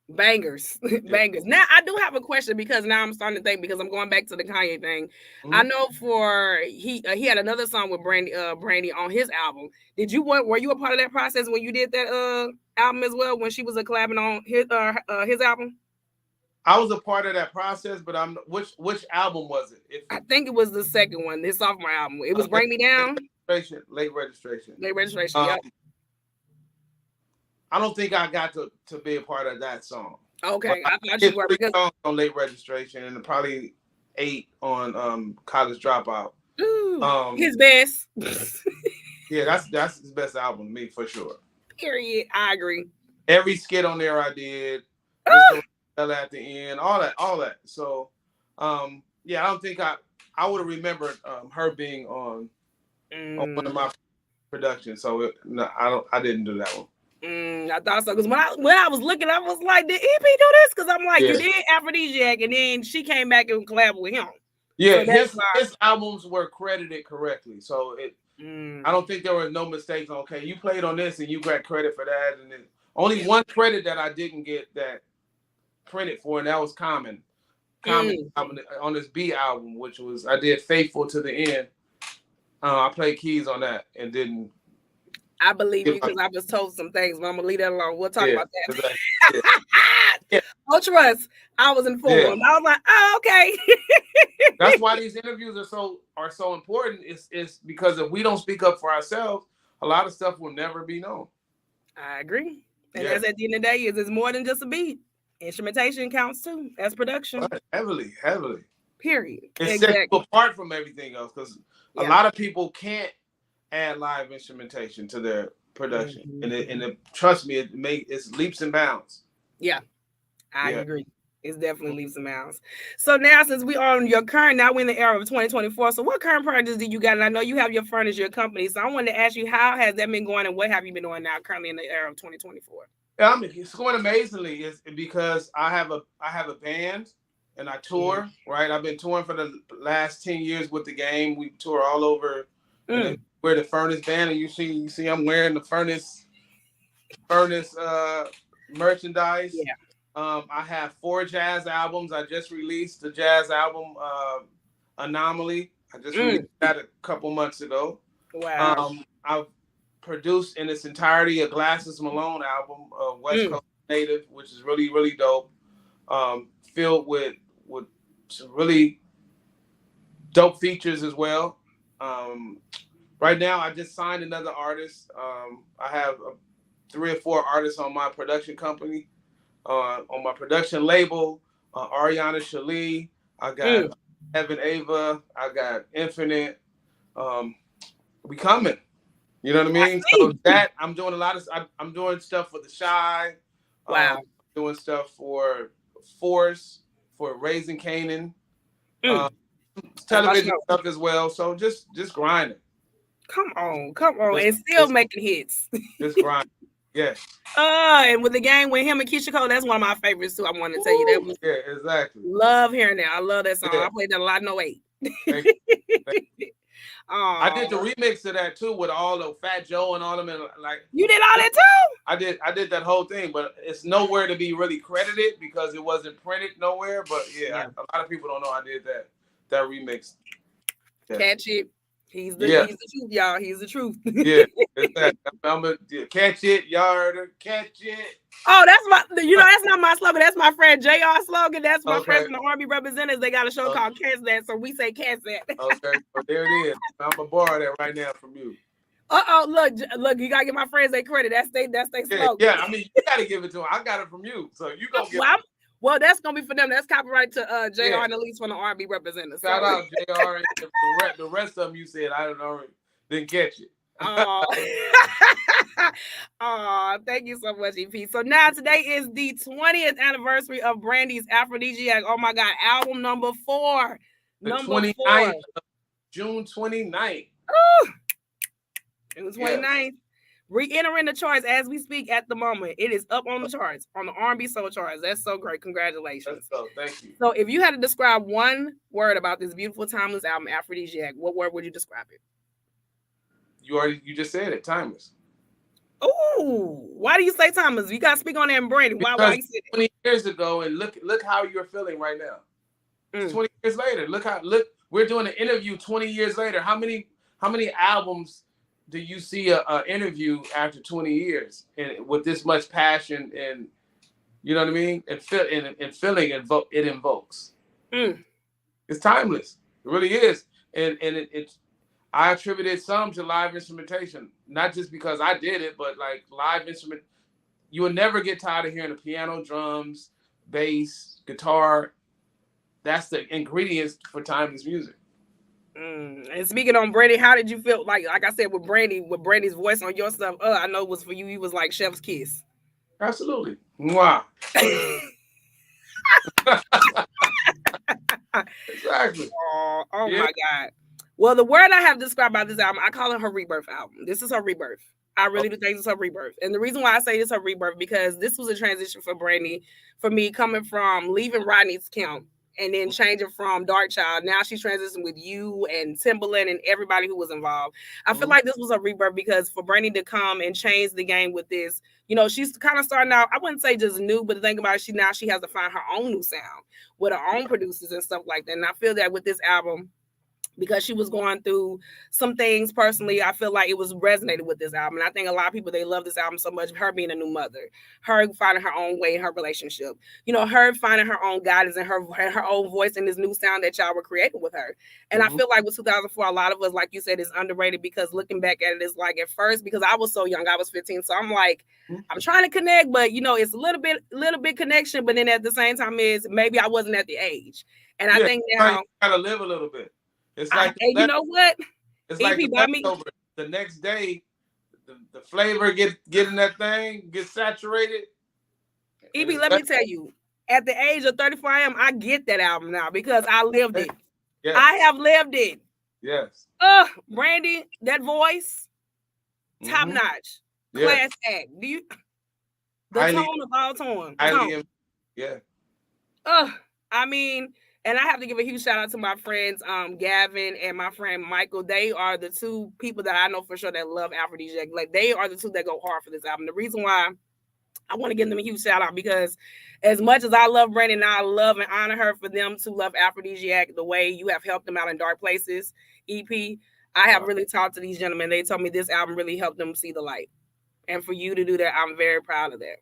Bangers. Bangers. Now I do have a question because now I'm starting to think, because I'm going back to the Kanye thing. I know he had another song with Brandy on his album. Were you a part of that process when you did that album as well, when she was collabing on his album? I was a part of that process, but which album was it? I think it was the second one, his sophomore album. It was Bring Me Down. Late registration. Yeah. I don't think I got to be a part of that song. Okay, but I thought you were. 3 songs on Late Registration and probably 8 on College Dropout. Ooh, his best. Yeah, that's his best album to me for sure. Period. I agree. Every skit on there I did. At the end, all that. So, yeah, I don't think I would have remembered her being on one of my productions. So no, I didn't do that one. I thought so because when I was looking, I was like, did EP do this? Because I'm like, you did Aphrodisiac, and then she came back and collabed with him. Yeah, so his albums were credited correctly, so I don't think there were no mistakes. Okay, you played on this and you got credit for that, and then only one credit that I didn't get that printed for, and that was Common on this B album, which was I did Faithful to the End. I played keys on that and didn't. I believe you because I was told some things, but I'm gonna leave that alone. We'll talk about that. Exactly. Oh, trust. I was informed. I was like, oh, okay. That's why these interviews are so important. It's because if we don't speak up for ourselves, a lot of stuff will never be known. I agree. And that's at the end of the day, it's more than just a beat. Instrumentation counts too. That's production. Heavily. Period. It sets you apart from everything else because a lot of people can't add live instrumentation to their production, and it trust me, it's leaps and bounds. Yeah, I agree. It's definitely leaps and bounds. So now, since we are on your current, now we're in the era of 2024. So what current projects do you got? And I know you have your furniture, your company. So I wanted to ask you, how has that been going, and what have you been doing now, currently in the era of 2024? It's going amazingly. It's because I have a band and I tour. Right, I've been touring for the last 10 years with the game. We tour all over. We're the Furnace band, and you see, I'm wearing the Furnace merchandise. Yeah. I have 4 jazz albums. I just released the jazz album Anomaly. I just released that a couple months ago. Wow. I've produced in its entirety a Glasses Malone album, West Coast native, which is really, really dope. Filled with some really dope features as well. Right now, I just signed another artist. I have 3 or 4 artists on my production company, on my production label. Ariana Shalee, I got Evan Ava, I got Infinite. We coming. You know what I mean? So that I'm doing I'm doing stuff for The Shy. Wow. Doing stuff for Force, for Raising Canaan. Television stuff as well. So just grinding. Come on, and still making hits. Just grinding. Yeah. And with the game with him and Keisha Cole, that's one of my favorites too. I want to tell you that was. Yeah, exactly. Love hearing that. I love that song. I played that a lot. No 8. Thank you. I did the remix of that too with all the Fat Joe and all them. And like you did all that too. I did that whole thing, but it's nowhere to be really credited because it wasn't printed nowhere. But a lot of people don't know I did that remix. Yeah. Catch it. He's the truth, y'all. He's the truth. Yeah, exactly. I'm gonna catch it, y'all. Catch it. Oh, that's that's not my slogan. That's my friend JR slogan. That's my friends from the Army representatives. They got a show called Catch That, so we say Catch That. Okay, well, there it is. I'm gonna borrow that right now from you. Look, you gotta give my friends their credit. That's their slogan. Yeah, I mean, you gotta give it to them. I got it from you, so you gonna give it. Well, that's gonna be for them. That's copyright to JR and Elise from the R&B representatives. Shout out JR and the rest of them. You said I don't know, didn't catch it. Oh, thank you so much, EP. So now today is the 20th anniversary of Brandy's Aphrodisiac. Oh my God, album number 4. Number 4. June 29th. June 29th. Re-entering the charts as we speak at the moment. It is up on the charts, on the R&B Soul charts. That's so great. Congratulations. Thank you. So if you had to describe one word about this beautiful, timeless album, Aphrodisiac, what word would you describe it? You just said it, timeless. Oh, why do you say timeless? You got to speak on that, Brandy. Why you say it? 20 years ago, and look how you're feeling right now. 20 years later, look, we're doing an interview 20 years later. How many albums do you see an interview after 20 years and with this much passion and you know what I mean? And feeling it invokes. It's timeless. It really is. And it's I attributed some to live instrumentation, not just because I did it, but like live instrument. you will never get tired of hearing the piano, drums, bass, guitar. That's the ingredients for timeless music. And speaking on Brandy, how did you feel? Like I said, with Brandy's voice on your stuff, I know it was for you. He was like chef's kiss. Absolutely. Mwah. Exactly. Oh yeah. My God. Well, the word I have described about this album, I call it her rebirth album. This is her rebirth. I really do think it's her rebirth. And the reason why I say it's her rebirth, because this was a transition for Brandy, for me, coming from leaving Rodney's camp and then changing from Dark Child. Now she's transitioning with you and Timbaland and everybody who was involved. I feel like this was a rebirth, because for Brandy to come and change the game with this, you know, she's kind of starting out, I wouldn't say just new, but the thing about it, she has to find her own new sound with her own producers and stuff like that. And I feel that with this album, because she was going through some things personally, I feel like it was resonated with this album. And I think a lot of people, they love this album so much. Her being a new mother, her finding her own way in her relationship, you know, her finding her own guidance and her own voice in this new sound that y'all were creating with her. And I feel like with 2004, a lot of us, like you said, is underrated, because looking back at it, it's like at first, because I was so young, I was 15. So I'm like, I'm trying to connect, but you know, it's a little bit connection. But then at the same time is maybe I wasn't at the age. And I think now you gotta live a little bit. It's like you know what? It's like the next day, the flavor get in that thing, get saturated. EP, let me tell you, at the age of 34, I get that album now, because I lived it. Yes. I have lived it. Yes. Brandy, that voice, top notch, class act. Do you the tone of all tone? Yeah. I mean. And I have to give a huge shout out to my friends, Gavin and my friend Michael. They are the two people that I know for sure that love Aphrodisiac. Like, they are the two that go hard for this album. The reason why I want to give them a huge shout out, because as much as I love Brandon, I love and honor her for them to love Aphrodisiac the way you have helped them out in Dark Places, EP. I have really talked to these gentlemen. They told me this album really helped them see the light. And for you to do that, I'm very proud of that.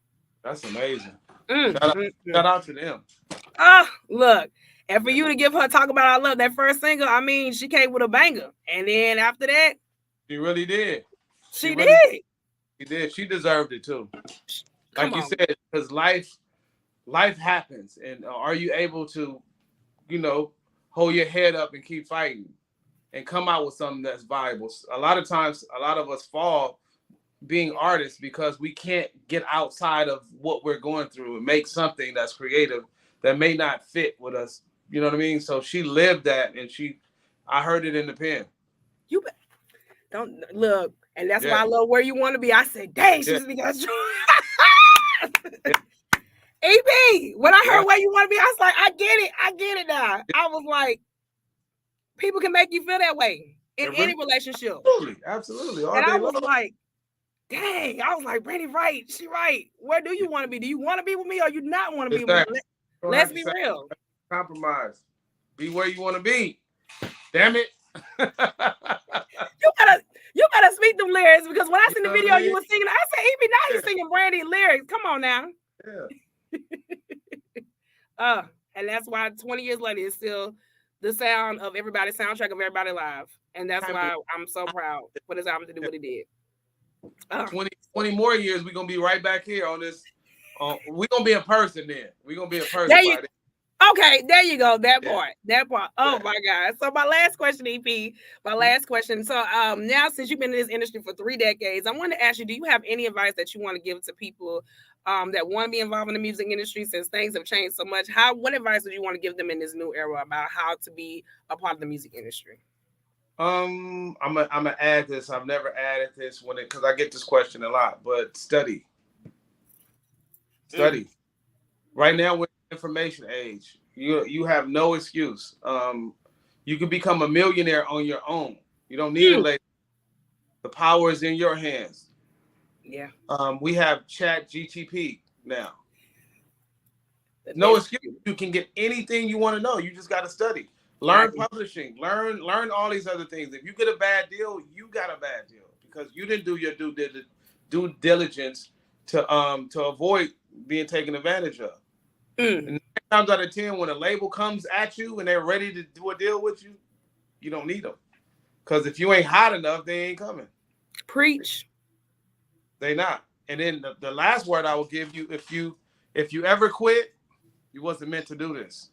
That's amazing. Shout out to them. Look. And for you to give her Talk About I Love, that first single, I mean, she came with a banger. And then after that, she really did. She did. She did. She deserved it too. Like you said, because life happens. And are you able to, you know, hold your head up and keep fighting and come out with something that's viable? A lot of times, a lot of us fall being artists because we can't get outside of what we're going through and make something that's creative that may not fit with us. You know what I mean? So she lived that, and I heard it in the pen. You don't look, and that's why I love Where You Want to Be. I said, dang, she's because AB, when I heard Where You Want to Be, I was like, I get it now. I was like, people can make you feel that way in any relationship. Absolutely. And I was like, dang, I was like, Brandy, right, she right. Where do you want to be? Do you want to be with me, or you not want to be with me? Let's be real. Compromise. Be where you want to be. Damn it. You better speak them lyrics, because when I seen the video you were singing, I said, even now he's singing Brandy lyrics. Come on now. Yeah. And that's why 20 years later it's still the sound of everybody's soundtrack of Everybody Live. And that's why I'm so proud for this album to do what it did. 20 more years, we're gonna be right back here on this. We're gonna be in person then. We're gonna be in person. Okay, there you go. That part. Oh my God. So my last question, EP. So now, since you've been in this industry for 3 decades, I want to ask you, do you have any advice that you want to give to people that want to be involved in the music industry, since things have changed so much? What advice would you want to give them in this new era about how to be a part of the music industry? I'm gonna add this. I've never added this because I get this question a lot, but study. Right now we're in the information age. You have no excuse. You can become a millionaire on your own. You don't need a label. The power is in your hands. Yeah. We have Chat GTP now. No excuse. You can get anything you want to know. You just got to study. Learn publishing. Learn all these other things. If you get a bad deal, you got a bad deal because you didn't do your due diligence to avoid being taken advantage of. And 9 times out of 10, when a label comes at you and they're ready to do a deal with you, you don't need them. Because if you ain't hot enough, they ain't coming. Preach. They not. And then the last word I will give you, if you ever quit, you wasn't meant to do this.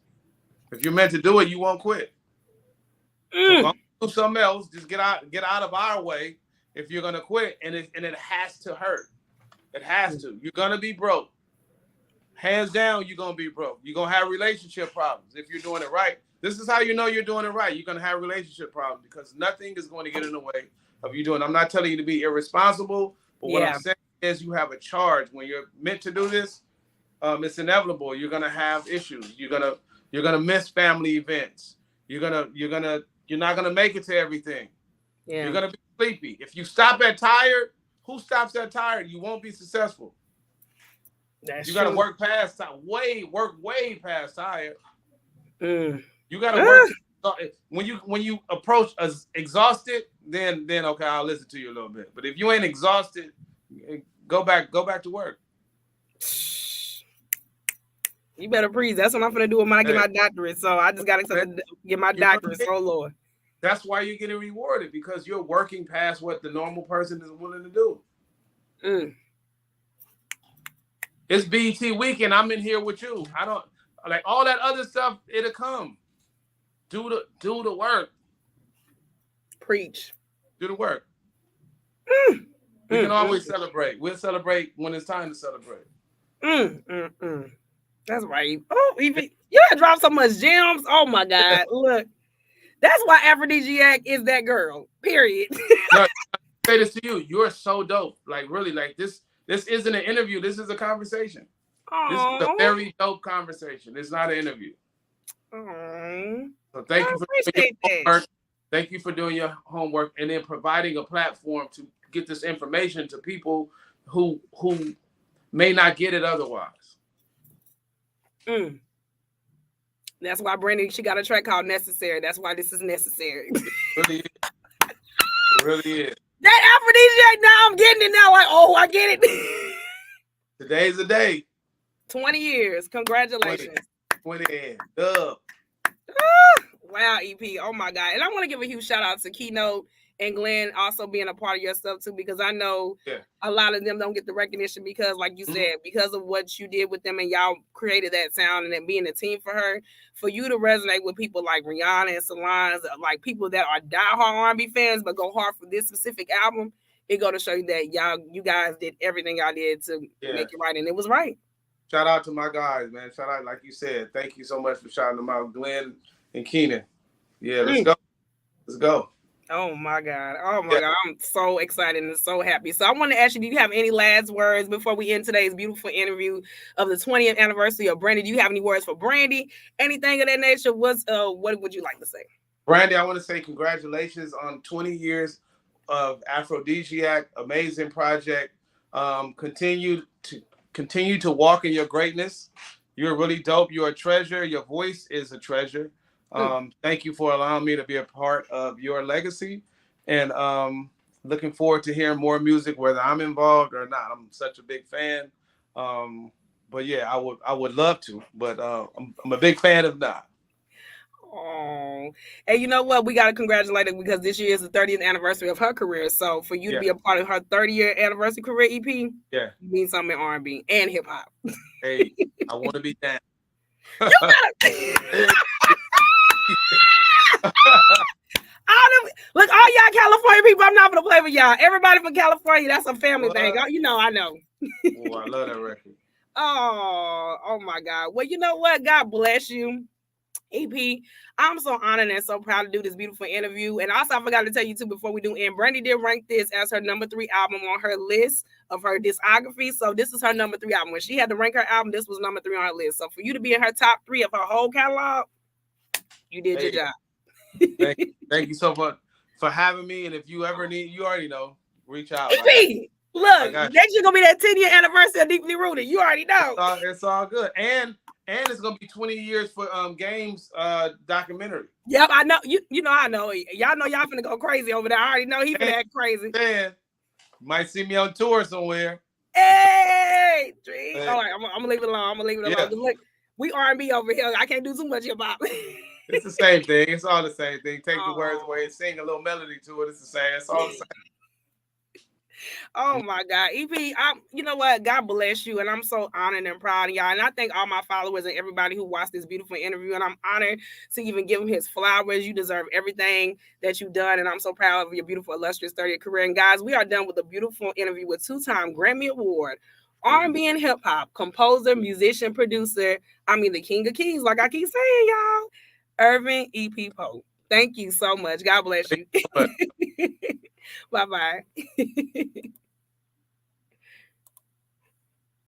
If you're meant to do it, you won't quit. So go do something else. Just get out of our way if you're gonna quit, and it has to hurt. It has to. You're gonna be broke. Hands down, you're gonna be broke. You're gonna have relationship problems if you're doing it right. This is how you know you're doing it right. You're gonna have relationship problems because nothing is going to get in the way of you doing. I'm not telling you to be irresponsible, but what I'm saying is you have a charge. When you're meant to do this, it's inevitable. You're gonna have issues. You're gonna miss family events. You're not gonna make it to everything. Yeah. You're gonna be sleepy. If you stop at tired, who stops at tired? You won't be successful. You gotta work past time, work way past tired. You gotta work when you approach exhausted, then okay, I'll listen to you a little bit. But if you ain't exhausted, go back to work. You better preach. That's what I'm gonna do when I get my doctorate. So I just gotta get my doctorate. Oh Lord. That's why you're getting rewarded, because you're working past what the normal person is willing to do. It's BET weekend. I'm in here with you. I don't like all that other stuff. It'll come. Do the work. Preach. Do the work. We can always celebrate. We'll celebrate when it's time to celebrate. That's right. Oh, even you had dropped so much gems. Oh my God! Look, that's why Aphrodisiac is that girl. Period. No, I say this to you. You're so dope. Like really, like this. This isn't an interview. This is a conversation. Aww. This is a very dope conversation. It's not an interview. Aww. So thank you for doing your homework. Thank you for doing your homework and then providing a platform to get this information to people who may not get it otherwise. That's why Brandy, she got a track called Necessary. That's why this is necessary. It really is. It really is. That Aphrodisiac, now I'm getting it now. Like, oh, I get it. Today's the day. 20 years. Congratulations. 20 dub. Wow, EP. Oh my God. And I want to give a huge shout out to Keynote and Glenn also being a part of your stuff too, because I know a lot of them don't get the recognition because, like you said, because of what you did with them and y'all created that sound and then being a team for her, for you to resonate with people like Rihanna and Solange, like people that are diehard R&B fans but go hard for this specific album, it go to show you that you guys did everything y'all did to make it right, and it was right. Shout out to my guys, man. Shout out, like you said. Thank you so much for shouting them out, Glenn and Keenan. Yeah, let's go. Let's go. Oh my God. Oh my God. I'm so excited and so happy. So I want to ask you, do you have any last words before we end today's beautiful interview of the 20th anniversary of Brandy? Do you have any words for Brandy? Anything of that nature? What would you like to say? Brandy, I want to say congratulations on 20 years of Aphrodisiac. Amazing project. Continue to walk in your greatness. You're really dope. You're a treasure. Your voice is a treasure. Thank you for allowing me to be a part of your legacy, and looking forward to hearing more music, whether I'm involved or not. I'm such a big fan. But yeah, I would love to, but I'm a big fan of not. Oh, and you know what? We got to congratulate her because this year is the 30th anniversary of her career. So for you to be a part of her 30-year anniversary career EP, means something in R&B and hip hop. Hey, I want to be down. You gotta. Look, all y'all California people, I'm not gonna play with y'all. Everybody from California, that's a family thing. You know, I know. Oh, I love that record. Oh my God. Well, you know what? God bless you, EP. I'm so honored and so proud to do this beautiful interview. And also, I forgot to tell you too before we do end, Brandy did rank this as her number 3 album on her list of her discography. So this is her number 3 album. When she had to rank her album, this was number 3 on her list. So for you to be in her top 3 of her whole catalog, you did your job. Thank you so much for having me. And if you ever need, you already know, reach out. EP, look, next year gonna be that 10-year anniversary of Deeply Rooted. You already know. It's all good. And it's gonna be 20 years for Game's documentary. Yep, I know. You know, I know. Y'all know y'all finna go crazy over there. I already know he finna act crazy. Man, might see me on tour somewhere. Hey, All right, I'm gonna leave it alone. Look, we R&B over here. I can't do too much about it. It's the same thing. It's all the same thing. Take the words away and sing a little melody to it. It's the same. It's all the same. Oh my God, EP, you know what? God bless you, and I'm so honored and proud of y'all. And I thank all my followers and everybody who watched this beautiful interview. And I'm honored to even give him his flowers. You deserve everything that you've done, and I'm so proud of your beautiful, illustrious 30th career. And guys, we are done with a beautiful interview with two-time Grammy Award, R&B and hip hop composer, musician, producer. The King of Keys, like I keep saying, y'all. Irvin EP Pope. Thank you so much. God bless you. Bye bye.